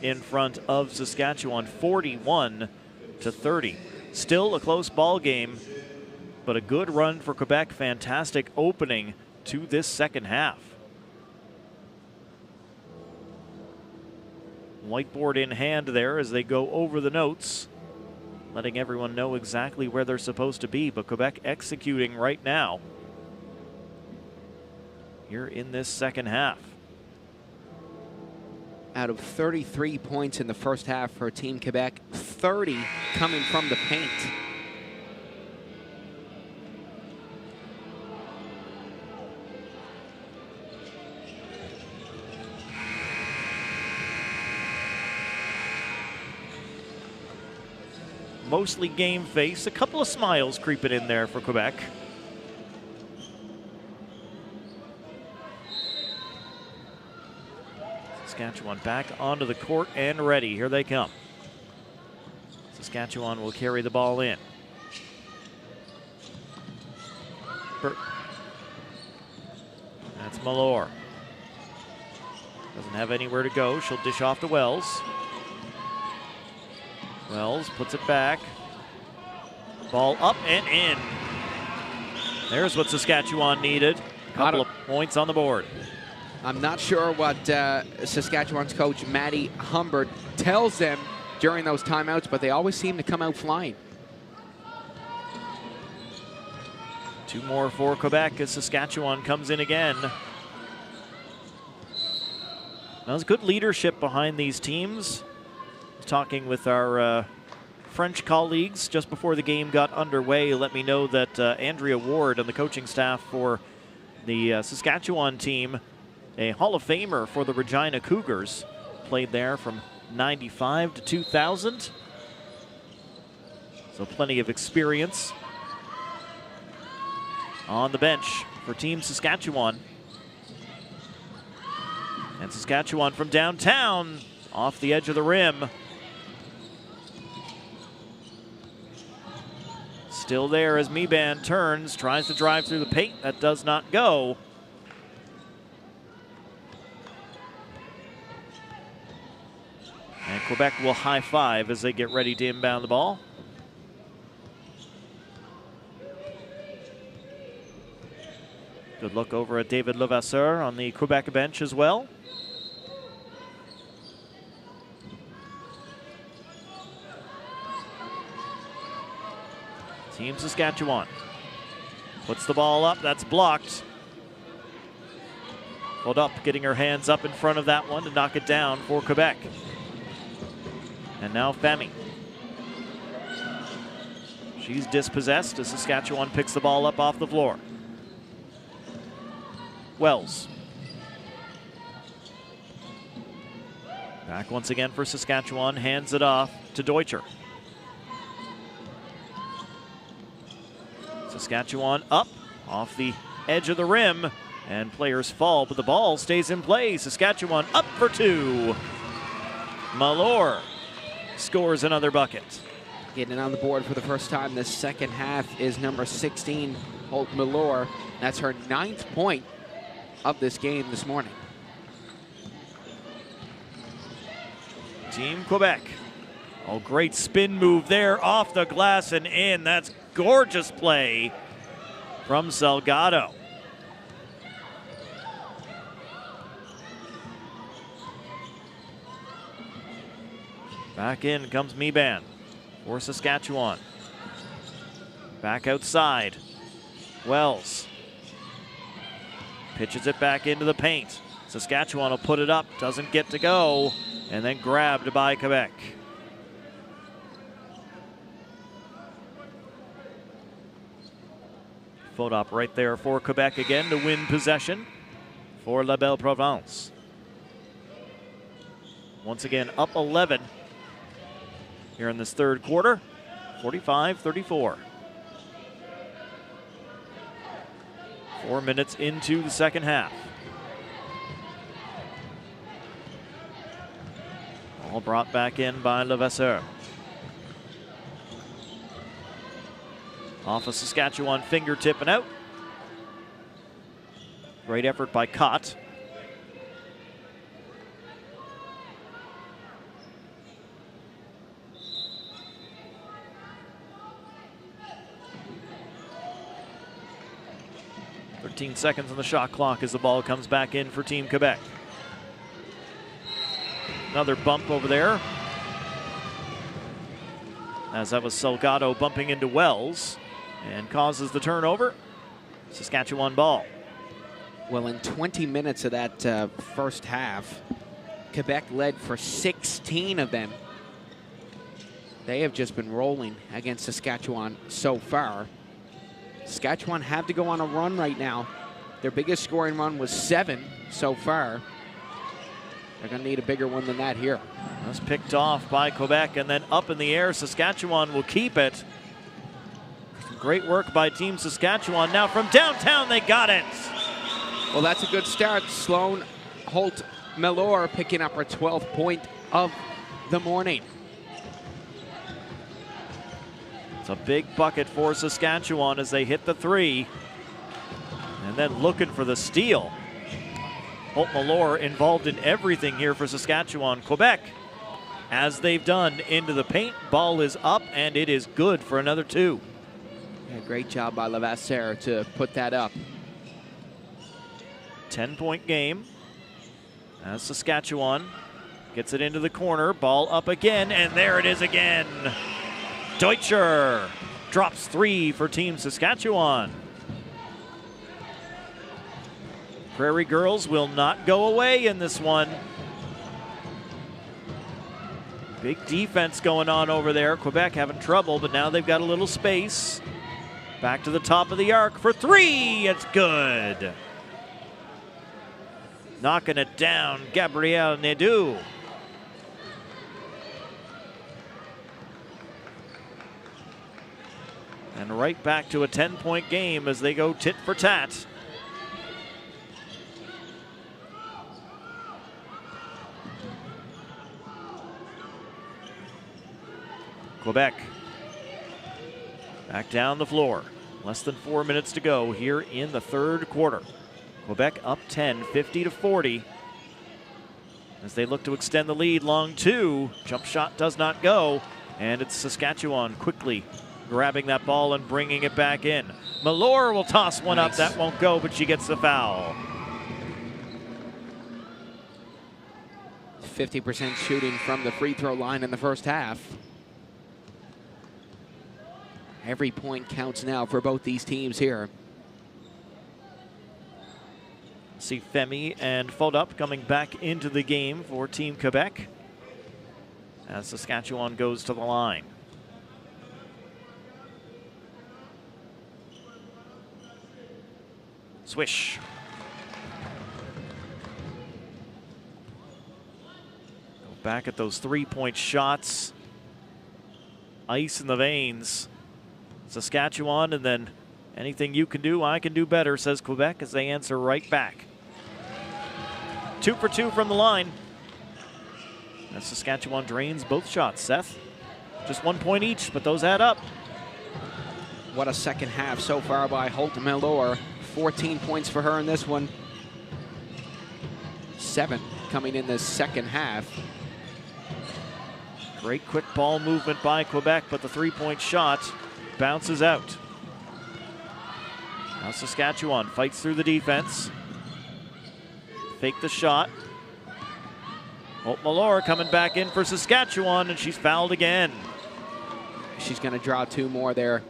in front of Saskatchewan, 41-30. Still a close ball game, but a good run for Quebec. Fantastic opening to this second half. Whiteboard in hand there as they go over the notes, letting everyone know exactly where they're supposed to be, but Quebec executing right now here in this second half. Out of 33 points in the first half for Team Quebec, 30 coming from the paint. Mostly game face, a couple of smiles creeping in there for Quebec. Saskatchewan back onto the court and ready. Here they come. Saskatchewan will carry the ball in. That's Malor. Doesn't have anywhere to go. She'll dish off to Wells. Wells puts it back. Ball up and in. There's what Saskatchewan needed. Couple of points on the board. I'm not sure what Saskatchewan's coach, Matty Humbert, tells them during those timeouts, but they always seem to come out flying. 2 more for Quebec as Saskatchewan comes in again. There's good leadership behind these teams. Talking with our French colleagues just before the game got underway, let me know that Andrea Ward on the coaching staff for the Saskatchewan team, a Hall of Famer for the Regina Cougars, played there from 95 to 2000. So plenty of experience on the bench for Team Saskatchewan. And Saskatchewan from downtown, off the edge of the rim. Still there as Meban turns, tries to drive through the paint. That does not go. And Quebec will high five as they get ready to inbound the ball. Good look over at David Levasseur on the Quebec bench as well. Team Saskatchewan puts the ball up. That's blocked. Hold up, getting her hands up in front of that one to knock it down for Quebec. And now Femi. She's dispossessed as Saskatchewan picks the ball up off the floor. Wells. Back once again for Saskatchewan, hands it off to Deutscher. Saskatchewan up off the edge of the rim, and players fall, but the ball stays in play. Saskatchewan up for two. Malor scores another bucket. Getting on the board for the first time this second half is number 16, Holt Malor. That's her 9th point of this game this morning. Team Quebec. Oh, great spin move there off the glass and in. That's gorgeous play from Salgado. Back in comes Meban for Saskatchewan. Back outside. Wells pitches it back into the paint. Saskatchewan will put it up, doesn't get to go, and then grabbed by Quebec. Photo-op right there for Quebec again to win possession for La Belle Province. Once again up 11 here in this third quarter, 45-34. 4 minutes into the second half. All brought back in by Levasseur. Off of Saskatchewan fingertip and out. Great effort by Cott. Seconds on the shot clock as the ball comes back in for Team Quebec. Another bump over there, as that was Salgado bumping into Wells and causes the turnover. Saskatchewan ball. Well, in 20 minutes of that first half, Quebec led for 16 of them. They have just been rolling against Saskatchewan so far. Saskatchewan have to go on a run right now. Their biggest scoring run was 7 so far. They're going to need a bigger one than that here. That's picked off by Quebec and then up in the air. Saskatchewan will keep it. Some great work by Team Saskatchewan. Now from downtown, they got it. Well, that's a good start. Sloan Holt Malor picking up her 12th point of the morning. It's a big bucket for Saskatchewan as they hit the three. And then looking for the steal. Holt Malor involved in everything here for Saskatchewan. Quebec, as they've done, into the paint. Ball is up, and it is good for another two. Yeah, great job by Levasseur to put that up. 10-point game as Saskatchewan gets it into the corner. Ball up again, and there it is again. Deutscher drops 3 for Team Saskatchewan. Prairie Girls will not go away in this one. Big defense going on over there. Quebec having trouble, but now they've got a little space. Back to the top of the arc for 3. It's good. Knocking it down, Gabrielle Nadeau. And right back to a 10-point game as they go tit for tat. Quebec Back down the floor. Less than 4 minutes to go here in the third quarter. Quebec up 10, 50-40. As they look to extend the lead, long two. Jump shot does not go. And it's Saskatchewan quickly grabbing that ball and bringing it back in. Malore will toss one up. That won't go, but she gets the foul. 50% shooting from the free throw line in the first half. Every point counts now for both these teams here. See Femi and Fodup coming back into the game for Team Quebec as Saskatchewan goes to the line. Swish. Go back at those three-point shots. Ice in the veins. Saskatchewan, and then anything you can do, I can do better, says Quebec as they answer right back. 2 for 2 from the line. As Saskatchewan drains both shots, Seth. Just 1 point each, but those add up. What a second half so far by Holt Malore. 14 points for her in this one. 7 coming in this second half. Great quick ball movement by Quebec, but the three-point shot bounces out. Now Saskatchewan fights through the defense. Fake the shot. Holt Malore coming back in for Saskatchewan, and she's fouled again. She's going to draw 2 more there.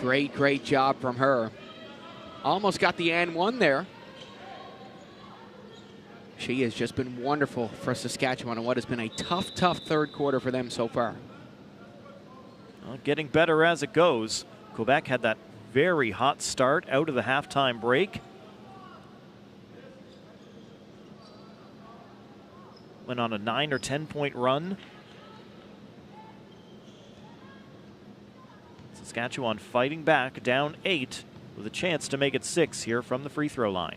Great job from her. Almost got the and one there. She has just been wonderful for Saskatchewan in what has been a tough third quarter for them so far. Well, getting better as it goes. Quebec had that very hot start out of the halftime break. Went on a 9 or 10 point run. Saskatchewan fighting back, down 8, with a chance to make it 6 here from the free throw line.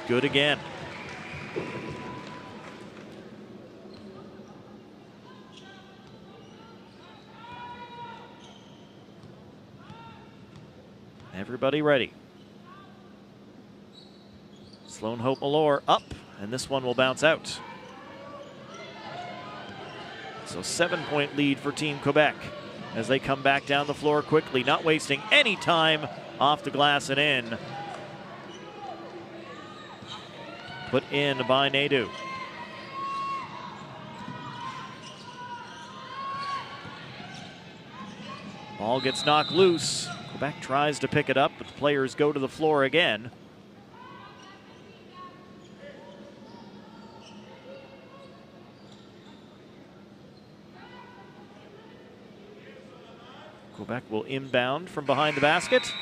Good again. Everybody ready. Sloan Holt Malore up, and this one will bounce out. So 7-point lead for Team Quebec as they come back down the floor quickly, not wasting any time off the glass and in. Put in by Nadeau. Ball gets knocked loose. Quebec tries to pick it up, but the players go to the floor again. Quebec will inbound from behind the basket.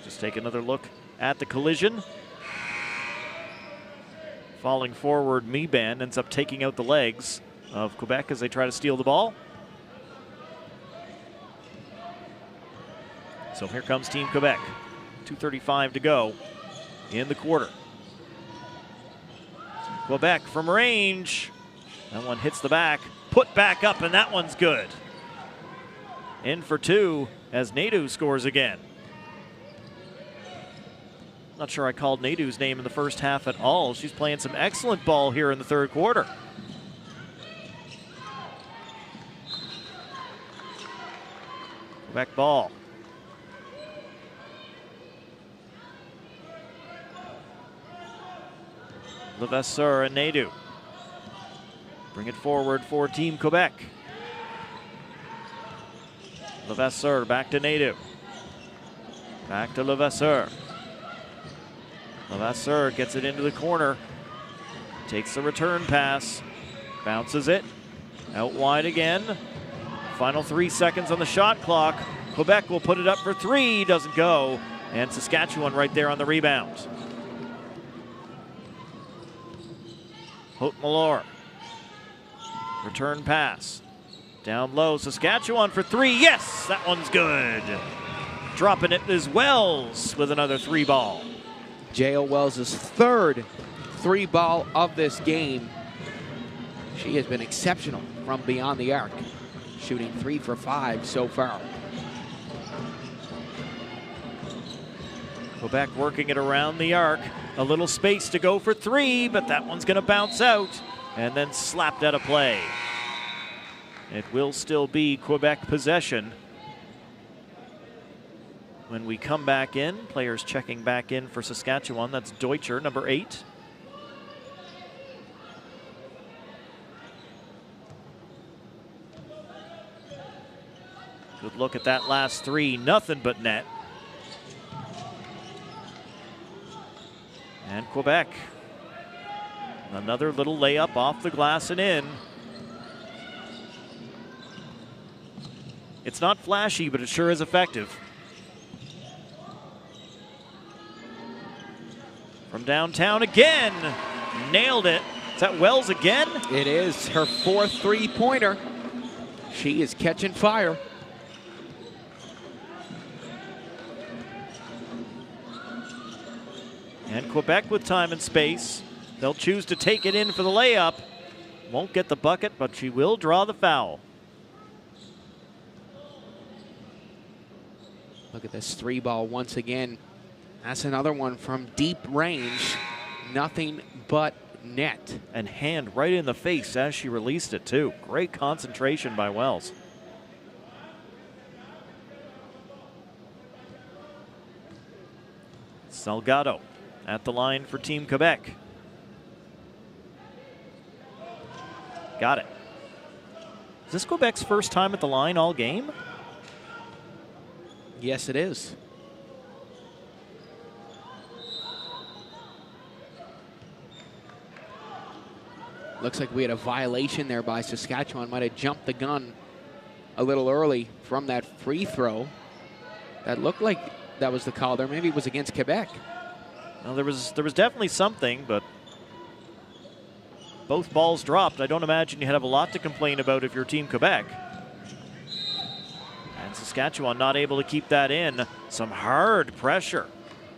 Just take another look at the collision. Falling forward, Meban ends up taking out the legs of Quebec as they try to steal the ball. So here comes Team Quebec. 2:35 to go in the quarter. Quebec from range. That one hits the back. Put back up, and that one's good. In for 2 as Nadeau scores again. Not sure I called Nadeau's name in the first half at all. She's playing some excellent ball here in the third quarter. Quebec ball. Levasseur and Nadeau. Bring it forward for Team Quebec. Levasseur back to Nadeau. Back to Levasseur. Levasseur gets it into the corner. Takes the return pass. Bounces it. Out wide again. Final 3 seconds on the shot clock. Quebec will put it up for 3. Doesn't go. And Saskatchewan right there on the rebound. Holt Malore. Return pass. Down low, Saskatchewan for 3. Yes, that one's good. Dropping it is Wells with another 3 ball. J.O. Wells' third 3 ball of this game. She has been exceptional from beyond the arc, shooting 3 for 5 so far. Quebec working it around the arc. A little space to go for 3, but that one's going to bounce out and then slapped out of play. It will still be Quebec possession. When we come back in, players checking back in for Saskatchewan. That's Deutscher, number 8. Good look at that last 3, nothing but net. And Quebec, another little layup off the glass and in. It's not flashy, but it sure is effective. From downtown again, nailed it. Is that Wells again? It is her 4th three-pointer. She is catching fire. And Quebec with time and space. They'll choose to take it in for the layup. Won't get the bucket, but she will draw the foul. Look at this 3-ball once again. That's another one from deep range. Nothing but net. And hand right in the face as she released it too. Great concentration by Wells. Salgado at the line for Team Quebec. Got it. Is this Quebec's first time at the line all game? Yes, it is. Looks like we had a violation there by Saskatchewan. Might have jumped the gun a little early from that free throw. That looked like that was the call there. Maybe it was against Quebec. Well, there was definitely something, but both balls dropped. I don't imagine you have a lot to complain about if you're Team Quebec. And Saskatchewan not able to keep that in. Some hard pressure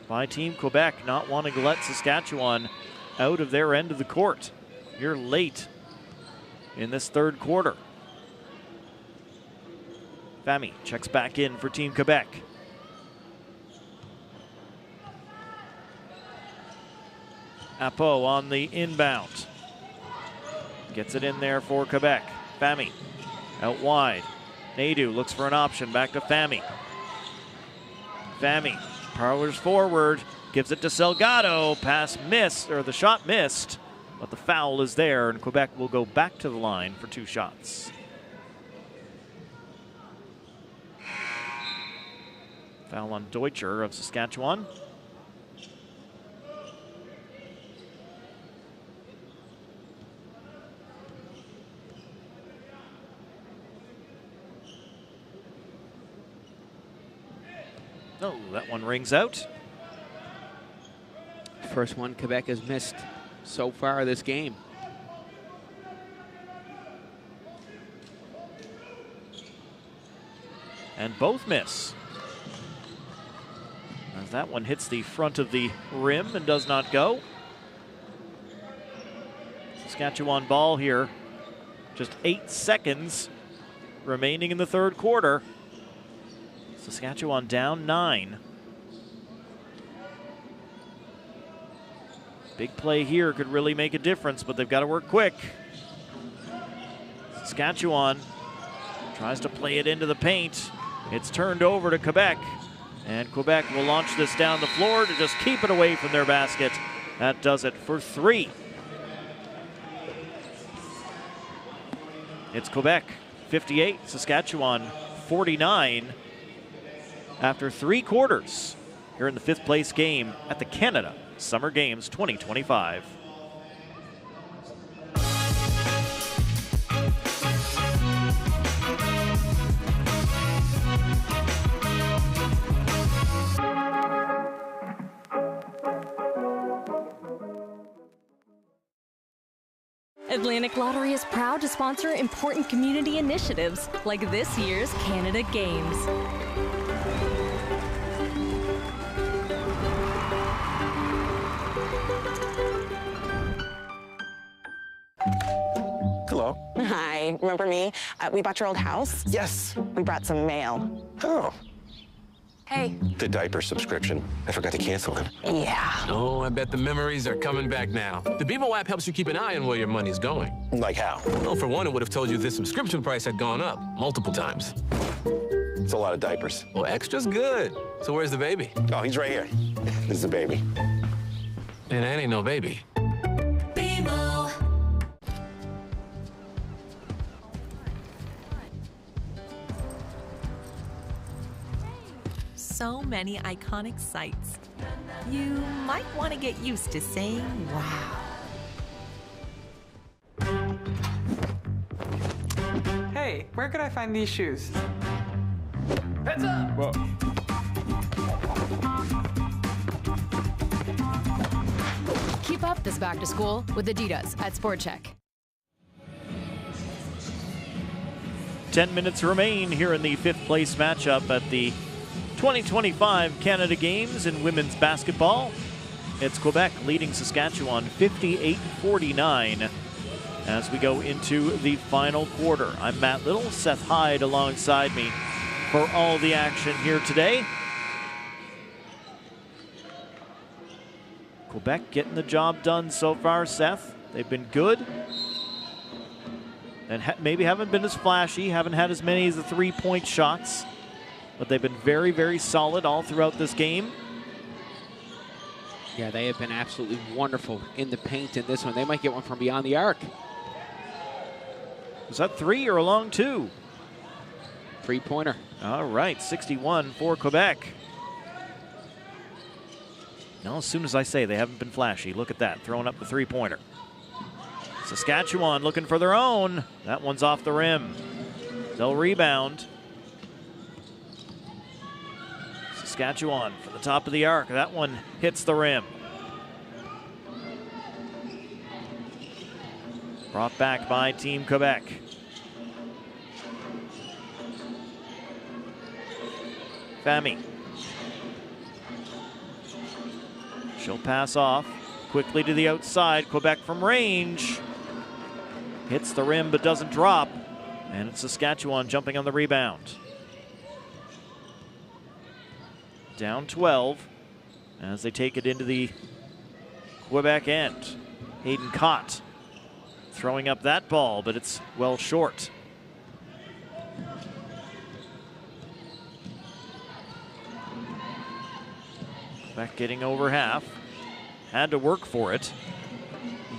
by Team Quebec, not wanting to let Saskatchewan out of their end of the court. You're late in this third quarter. Fami checks back in for Team Quebec. Apo on the inbound. Gets it in there for Quebec. Fami out wide. Nadeau looks for an option. Back to Fami. Fami parlors forward. Gives it to Salgado. Pass missed, or the shot missed. But the foul is there, and Quebec will go back to the line for 2 shots. Foul on Deutscher of Saskatchewan. Oh, that one rings out. First one Quebec has missed so far this game. And both miss. As that one hits the front of the rim and does not go. Saskatchewan ball here. Just 8 seconds remaining in the third quarter. Saskatchewan down 9. Big play here could really make a difference, but they've got to work quick. Saskatchewan tries to play it into the paint. It's turned over to Quebec, and Quebec will launch this down the floor to just keep it away from their basket. That does it for 3. It's Quebec 58, Saskatchewan 49 after 3 quarters here in the 5th place game at the Canada Summer Games 2025. Atlantic Lottery is proud to sponsor important community initiatives like this year's Canada Games. Hello. Hi, remember me? We bought your old house. Yes. We brought some mail. Oh. Hey. The diaper subscription. I forgot to cancel it. Yeah. Oh, I bet the memories are coming back now. The BMO app helps you keep an eye on where your money's going. Like how? Well, for one, it would have told you the subscription price had gone up multiple times. It's a lot of diapers. Well, extra's good. So where's the baby? Oh, he's right here. This is the baby. And that ain't no baby. So many iconic sights. You might want to get used to saying wow. Hey, where could I find these shoes? Heads up! Whoa. Keep up this back to school with Adidas at Sport Check. 10 minutes remain here in the 5th place matchup at the 2025 Canada Games in women's basketball. It's Quebec leading Saskatchewan 58-49 as we go into the final quarter. I'm Matt Little, Seth Hyde alongside me for all the action here today. Quebec getting the job done so far, Seth. They've been good and maybe haven't been as flashy, haven't had as many as the three-point shots, but they've been very, very solid all throughout this game. Yeah, they have been absolutely wonderful in the paint in this one. They might get one from beyond the arc. Was that 3 or a long 2? Three-pointer. All right, 61 for Quebec. Now, as soon as I say they haven't been flashy, look at that, throwing up the three-pointer. Saskatchewan looking for their own. That one's off the rim. They'll rebound. Saskatchewan for the top of the arc. That one hits the rim. Brought back by Team Quebec. Fami. She'll pass off quickly to the outside. Quebec from range. Hits the rim but doesn't drop. And it's Saskatchewan jumping on the rebound. Down 12 as they take it into the Quebec end. Hayden Cott throwing up that ball, but it's well short. Quebec getting over half. Had to work for it.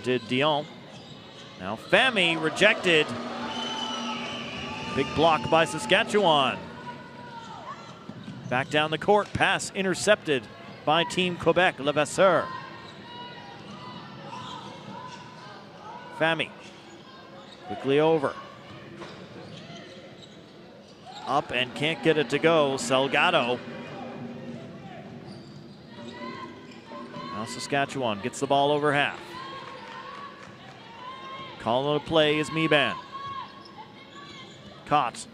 Did Dion. Now Fami rejected. Big block by Saskatchewan. Back down the court, pass intercepted by Team Quebec, Levasseur. Fami, quickly over. Up and can't get it to go, Salgado. Now Saskatchewan gets the ball over half. Calling a play is Meban. Caught,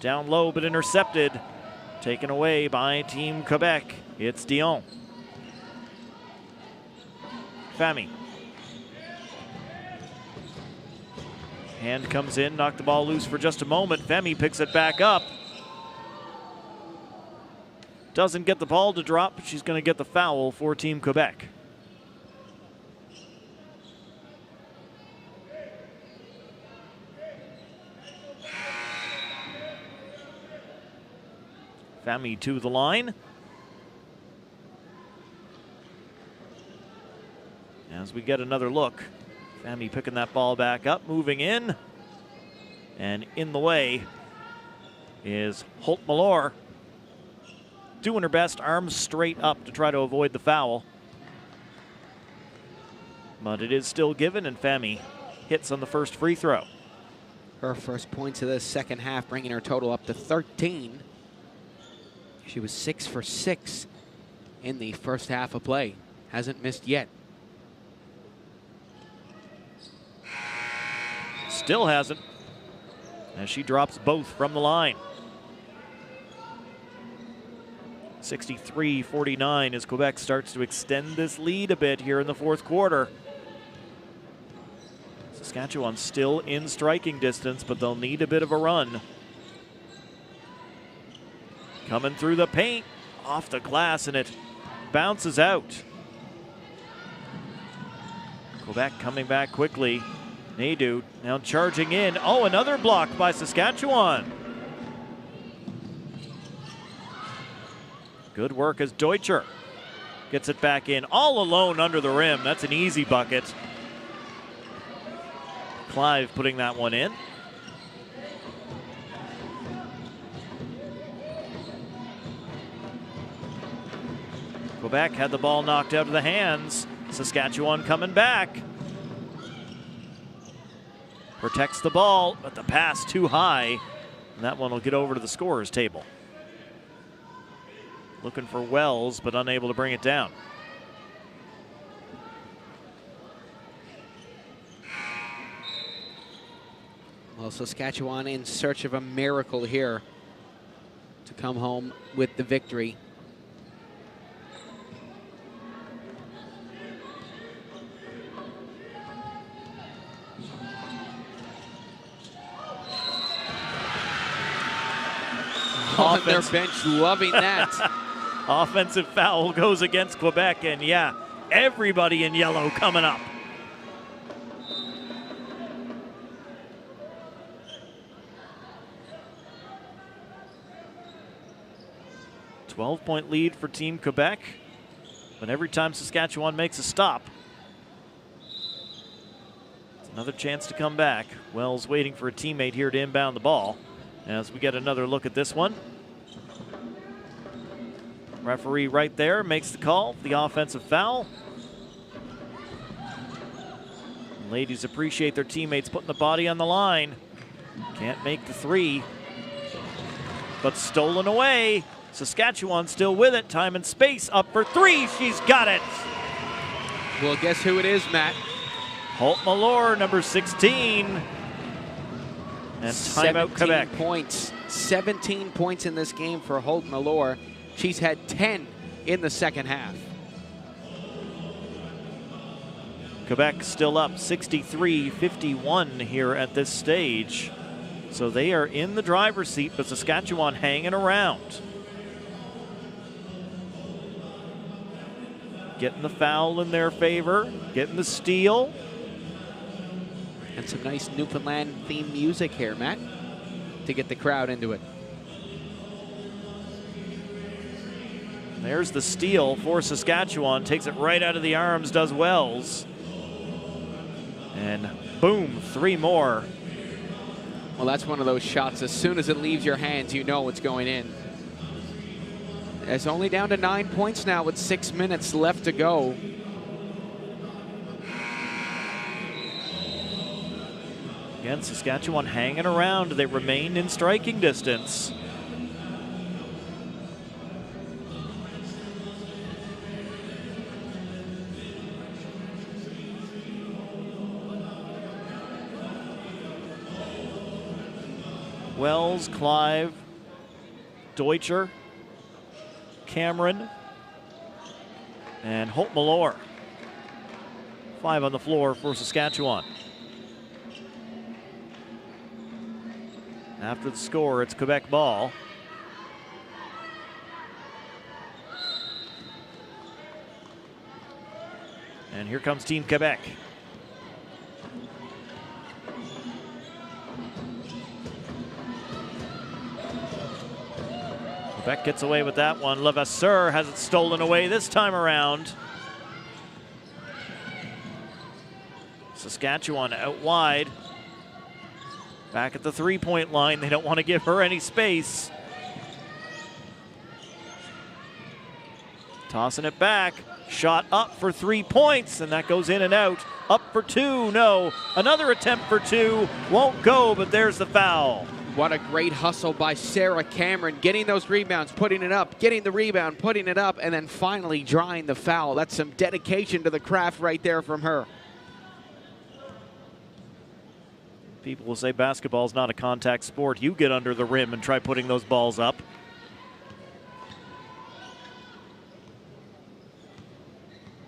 down low but intercepted. Taken away by Team Quebec. It's Dion. Fami. Hand comes in, knocked the ball loose for just a moment. Fami picks it back up. Doesn't get the ball to drop, but she's going to get the foul for Team Quebec. Fami to the line. As we get another look, Fami picking that ball back up, moving in. And in the way is Holt Malor. Doing her best, arms straight up to try to avoid the foul. But it is still given, and Fami hits on the first free throw. Her first points of the second half, bringing her total up to 13. She was 6 for 6 in the first half of play. Hasn't missed yet. Still hasn't, as she drops both from the line. 63-49 as Quebec starts to extend this lead a bit here in the fourth quarter. Saskatchewan still in striking distance, but they'll need a bit of a run. Coming through the paint, off the glass, and it bounces out. Quebec coming back quickly. Nadeau now charging in. Oh, another block by Saskatchewan. Good work as Deutscher gets it back in all alone under the rim. That's an easy bucket. Clive putting that one in. Quebec had the ball knocked out of the hands. Saskatchewan coming back. Protects the ball, but the pass too high. And that one will get over to the scorer's table. Looking for Wells, but unable to bring it down. Well, Saskatchewan in search of a miracle here to come home with the victory. On their bench, loving that. Offensive foul goes against Quebec, and yeah, everybody in yellow coming up. A 12-point lead for Team Quebec, but every time Saskatchewan makes a stop, it's another chance to come back. Wells waiting for a teammate here to inbound the ball. As we get another look at this one. Referee right there makes the call, the offensive foul. Ladies appreciate their teammates putting the body on the line. Can't make the three, but stolen away. Saskatchewan still with it, time and space, up for three, she's got it. Well, guess who it is, Matt? Holt Malore, number 16. And timeout Quebec. 17 points in this game for Holt Malore. She's had 10 in the second half. Quebec still up 63-51 here at this stage. So they are in the driver's seat, but Saskatchewan hanging around. Getting the foul in their favor, getting the steal. And some nice Newfoundland theme music here, Matt, to get the crowd into it. There's the steal for Saskatchewan. Takes it right out of the arms, does Wells. And boom, three more. Well, that's one of those shots. As soon as it leaves your hands, you know it's going in. It's only down to 9 points now with 6 minutes left to go. Again, Saskatchewan hanging around. They remain in striking distance. Wells, Clive, Deutscher, Cameron, and Holt Malore. 5 on the floor for Saskatchewan. After the score, it's Quebec ball. And here comes Team Quebec. Quebec gets away with that one. Levasseur has it stolen away this time around. Saskatchewan out wide. Back at the three-point line. They don't want to give her any space. Tossing it back. Shot up for 3 points, and that goes in and out. Up for 2, no. Another attempt for 2. Won't go, but there's the foul. What a great hustle by Sarah Cameron, getting those rebounds, putting it up, getting the rebound, putting it up, and then finally drawing the foul. That's some dedication to the craft right there from her. People will say basketball is not a contact sport. You get under the rim and try putting those balls up.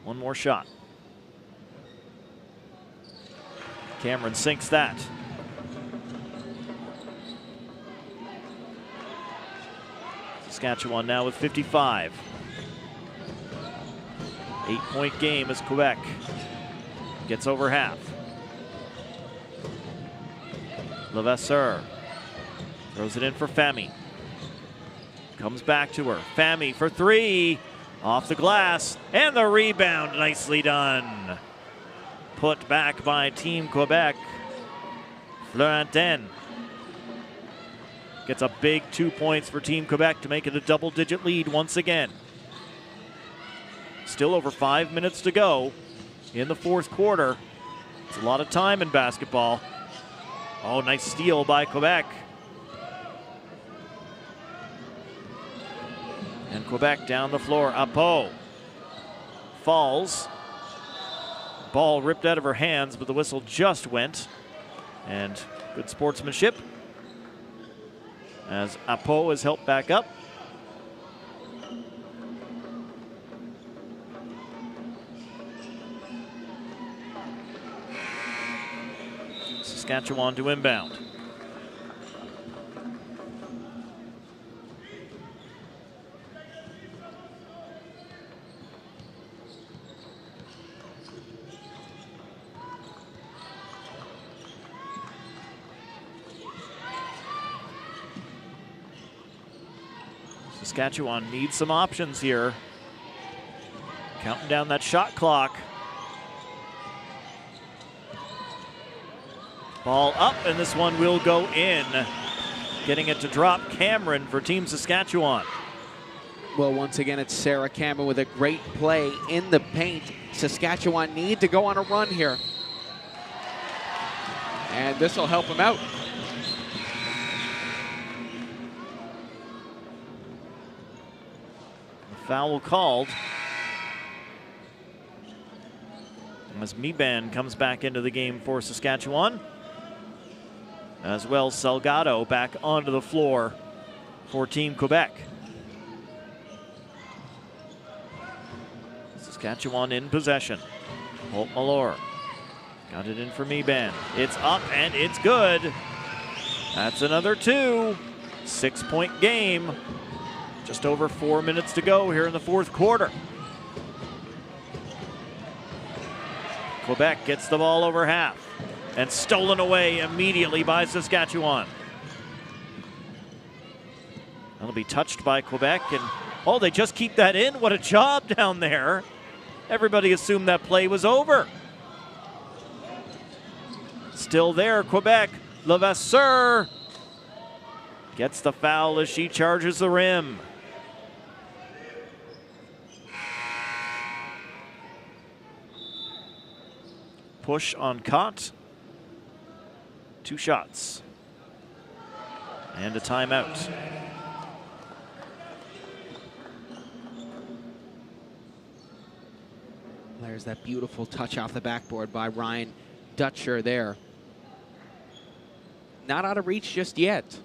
One more shot. Cameron sinks that. Saskatchewan now with 55. 8-point game as Quebec gets over half. Levasseur throws it in for Famy. Comes back to her. Famy for three. Off the glass. And the rebound. Nicely done. Put back by Team Quebec. Florentin gets a big 2 points for Team Quebec to make it a double-digit lead once again. Still over 5 minutes to go in the fourth quarter. It's a lot of time in basketball. Oh, nice steal by Quebec. And Quebec down the floor. Apo falls. Ball ripped out of her hands, but the whistle just went. And good sportsmanship as Apo is helped back up. Saskatchewan to inbound. Saskatchewan needs some options here. Counting down that shot clock. Ball up, and this one will go in. Getting it to drop, Cameron for Team Saskatchewan. Well, once again, it's Sarah Cameron with a great play in the paint. Saskatchewan need to go on a run here. And this will help them out. Foul called as Meban comes back into the game for Saskatchewan. As well, Salgado back onto the floor for Team Quebec. Saskatchewan in possession. Holt Malor got it in for Meban. It's up and it's good. That's another two. 6-point game. Just over 4 minutes to go here in the fourth quarter. Quebec gets the ball over half and stolen away immediately by Saskatchewan. That'll be touched by Quebec, and oh, they just keep that in. What a job down there. Everybody assumed that play was over. Still there, Quebec. Levasseur gets the foul as she charges the rim. Push on Cott. 2 shots. And a timeout. There's that beautiful touch off the backboard by Ryan Dutcher there. Not out of reach just yet.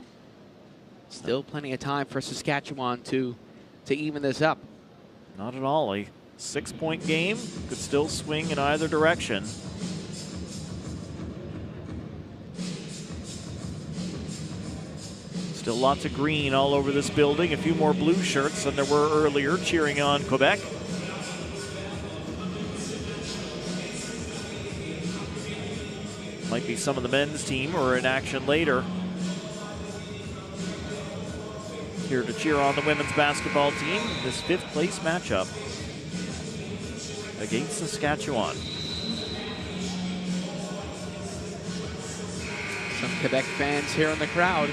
Still plenty of time for Saskatchewan to even this up. Not at all. A 6-point game could still swing in either direction. Still lots of green all over this building. A few more blue shirts than there were earlier cheering on Quebec. Might be some of the men's team or in action later. Here to cheer on the women's basketball team. This 5th place matchup against Saskatchewan. Some Quebec fans here in the crowd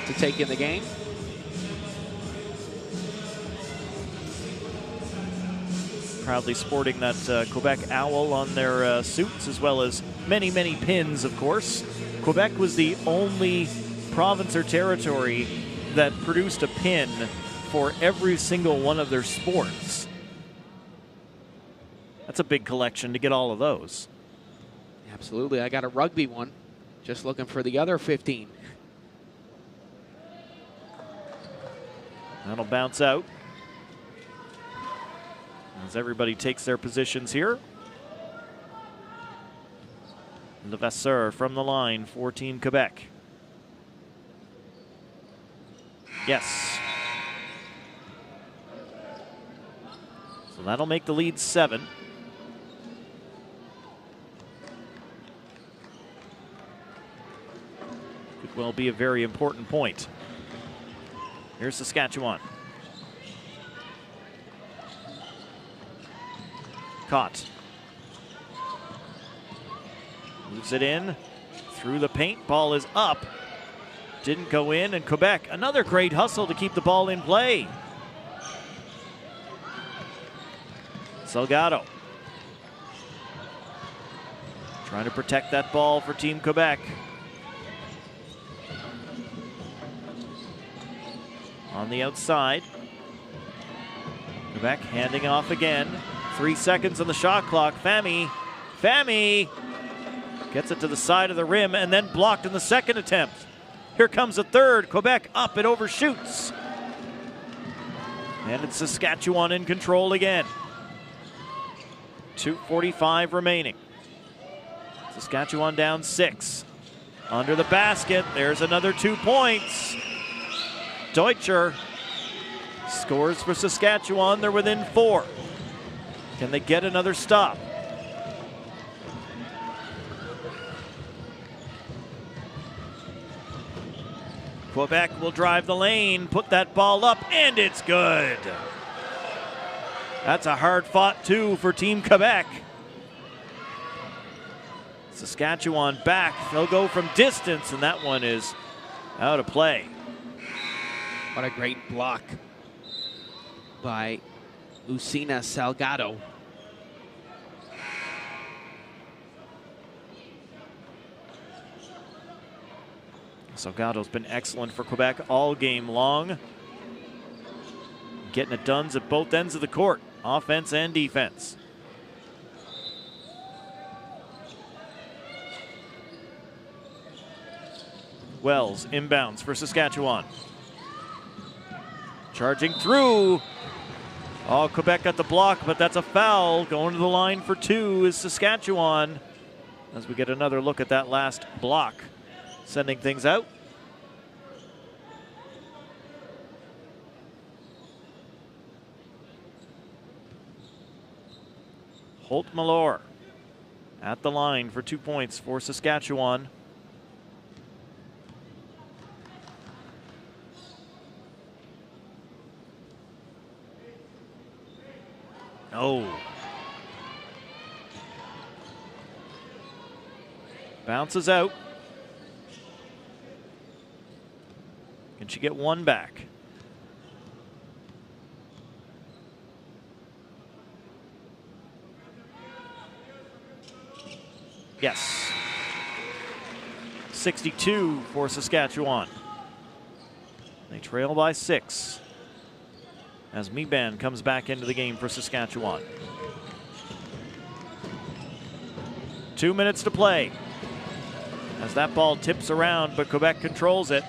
to take in the game. Proudly sporting that Quebec owl on their suits, as well as many, many pins, of course. Quebec was the only province or territory that produced a pin for every single one of their sports. That's a big collection to get all of those. Absolutely. I got a rugby one. Just looking for the other 15. That'll bounce out as everybody takes their positions here. Levasseur from the line for Team Quebec. Yes. So that'll make the lead 7. Could well be a very important point. Here's Saskatchewan. Caught. Moves it in through the paint. Ball is up. Didn't go in, and Quebec, another great hustle to keep the ball in play. Salgado trying to protect that ball for Team Quebec. On the outside. Quebec handing off again. 3 seconds on the shot clock. Fami gets it to the side of the rim and then blocked in the second attempt. Here comes a third. Quebec up. It overshoots. And it's Saskatchewan in control again. 2:45 remaining. Saskatchewan down 6. Under the basket. There's another 2 points. Deutscher scores for Saskatchewan. They're within 4. Can they get another stop? Quebec will drive the lane, put that ball up, and it's good. That's a hard-fought 2 for Team Quebec. Saskatchewan back. They'll go from distance, and that one is out of play. What a great block by Lucina Salgado. Salgado's been excellent for Quebec all game long. Getting it done at both ends of the court, offense and defense. Wells inbounds for Saskatchewan. Charging through. Oh, Quebec got the block, but that's a foul. Going to the line for 2 is Saskatchewan. As we get another look at that last block. Sending things out. Holt Malor at the line for 2 points for Saskatchewan. No. Bounces out. Can she get one back? Yes. 62 for Saskatchewan. They trail by 6 as Meban comes back into the game for Saskatchewan. 2 minutes to play as that ball tips around, but Quebec controls it.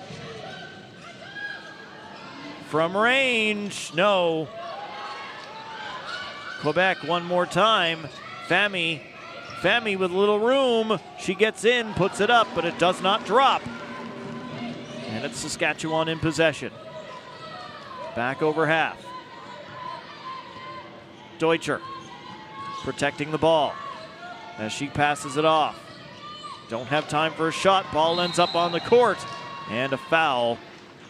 From range, no. Quebec one more time. Fami with a little room. She gets in, puts it up, but it does not drop. And it's Saskatchewan in possession. Back over half. Deutscher protecting the ball as she passes it off. Don't have time for a shot. Ball ends up on the court. And a foul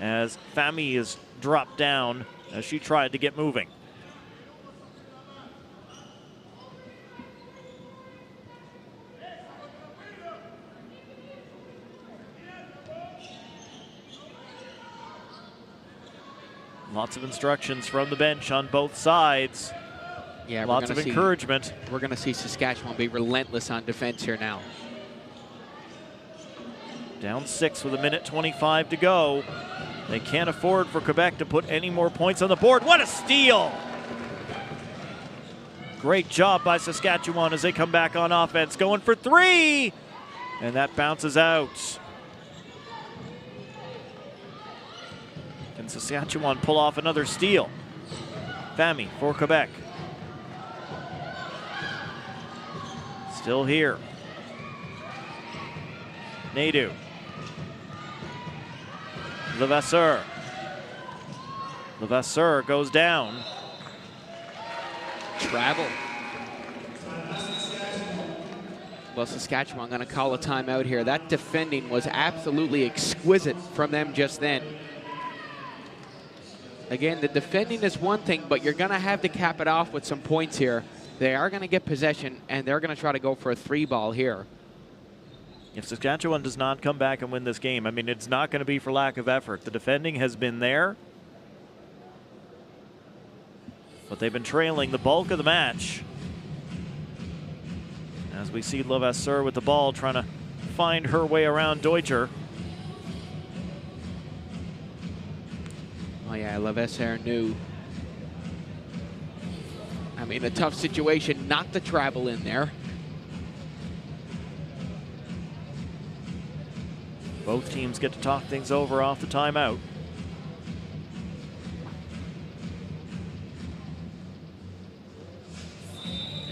as Fami is dropped down as she tried to get moving. Lots of instructions from the bench on both sides. Yeah, lots of encouragement. We're going to see Saskatchewan be relentless on defense here now. Down 6 with 1:25 to go. They can't afford for Quebec to put any more points on the board. What a steal! Great job by Saskatchewan as they come back on offense. Going for 3! And that bounces out. Can Saskatchewan pull off another steal? Fami for Quebec. Still here. Nadeau. Levasseur. Levasseur goes down. Travel. Well, Saskatchewan going to call a timeout here. That defending was absolutely exquisite from them just then. Again, the defending is one thing, but you're going to have to cap it off with some points here. They are going to get possession, and they're going to try to go for a 3-ball here. If Saskatchewan does not come back and win this game, I mean, it's not going to be for lack of effort. The defending has been there, but they've been trailing the bulk of the match. As we see Levasseur with the ball trying to find her way around Deutscher. Oh yeah, Levasseur knew. I mean, a tough situation not to travel in there. Both teams get to talk things over off the timeout.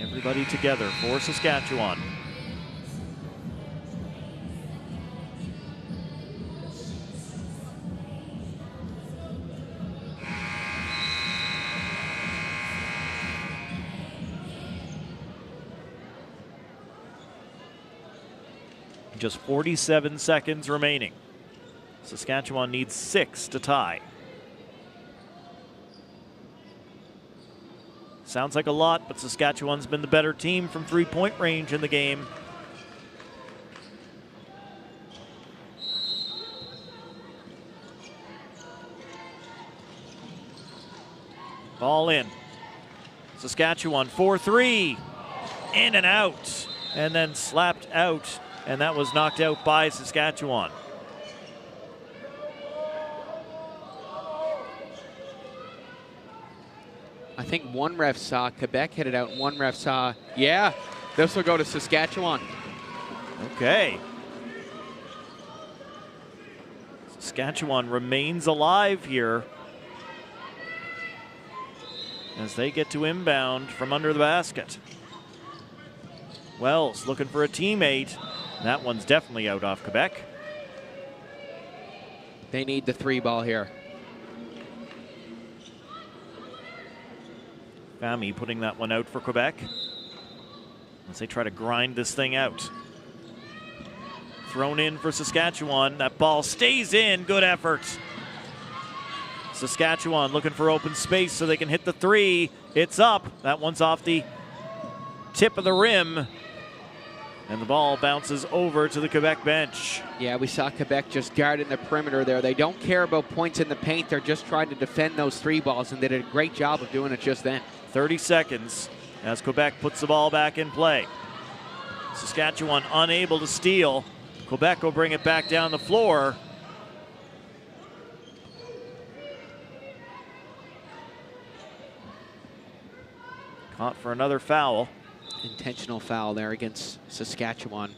Everybody together for Saskatchewan. Just 47 seconds remaining. Saskatchewan needs 6 to tie. Sounds like a lot, but Saskatchewan's been the better team from three-point range in the game. Ball in. Saskatchewan 4-3. In and out. And then slapped out. And that was knocked out by Saskatchewan. I think one ref saw Quebec hit it out, and one ref saw, yeah, this will go to Saskatchewan. Okay. Saskatchewan remains alive here as they get to inbound from under the basket. Wells looking for a teammate. That one's definitely out off Quebec. They need the 3-ball here. Fami putting that one out for Quebec as they try to grind this thing out. Thrown in for Saskatchewan. That ball stays in. Good effort. Saskatchewan looking for open space so they can hit the 3. It's up. That one's off the tip of the rim. And the ball bounces over to the Quebec bench. Yeah, we saw Quebec just guarding the perimeter there. They don't care about points in the paint. They're just trying to defend those 3 balls, and they did a great job of doing it just then. 30 seconds as Quebec puts the ball back in play. Saskatchewan unable to steal. Quebec will bring it back down the floor. Caught for another foul. Intentional foul there against Saskatchewan.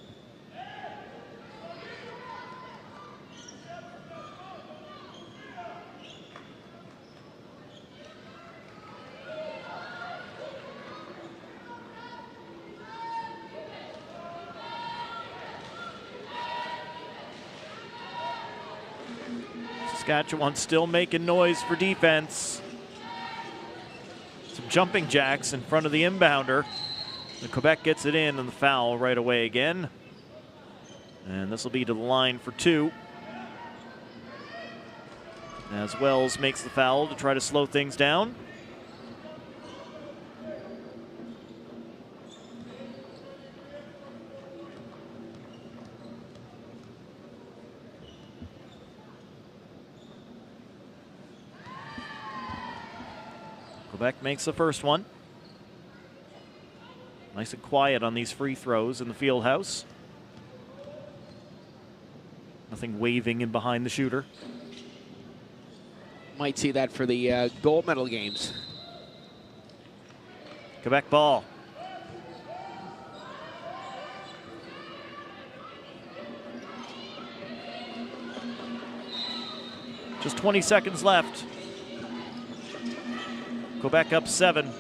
Saskatchewan still making noise for defense. Some jumping jacks in front of the inbounder. The Quebec gets it in and the foul right away again. And this will be to the line for 2. As Wells makes the foul to try to slow things down. Quebec makes the first one. Nice and quiet on these free throws in the field house. Nothing waving in behind the shooter. Might see that for the gold medal games. Quebec ball. Just 20 seconds left. Quebec up 7.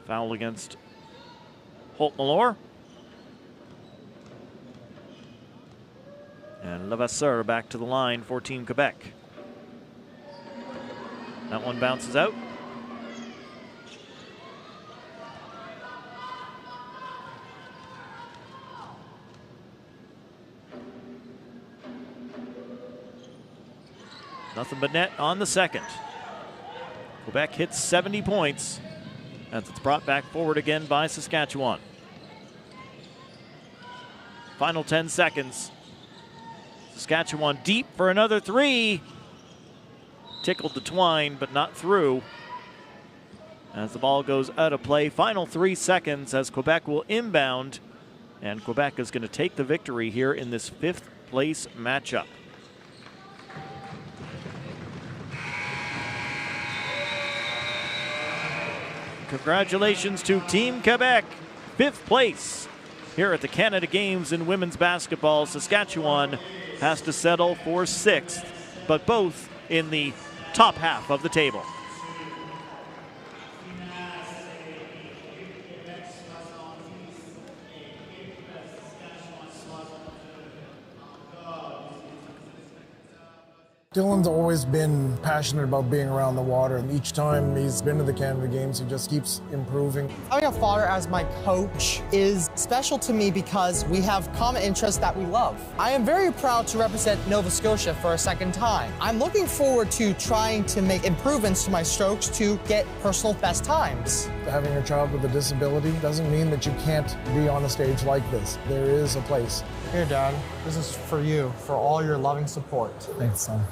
Foul against Holt-Malore. And Levasseur back to the line for Team Quebec. That one bounces out. Nothing but net on the second. Quebec hits 70 points as it's brought back forward again by Saskatchewan. Final 10 seconds. Saskatchewan deep for another three. Tickled the twine, but not through. As the ball goes out of play, final 3 seconds as Quebec will inbound. And Quebec is going to take the victory here in this 5th place matchup. Congratulations to Team Quebec, 5th place here at the Canada Games in women's basketball. Saskatchewan has to settle for 6th, but both in the top half of the table. Dylan's always been passionate about being around the water, and each time he's been to the Canada Games, he just keeps improving. Having a father as my coach is special to me because we have common interests that we love. I am very proud to represent Nova Scotia for a second time. I'm looking forward to trying to make improvements to my strokes to get personal best times. Having a child with a disability doesn't mean that you can't be on a stage like this. There is a place. Here, Dad, this is for you, for all your loving support. Thanks, son.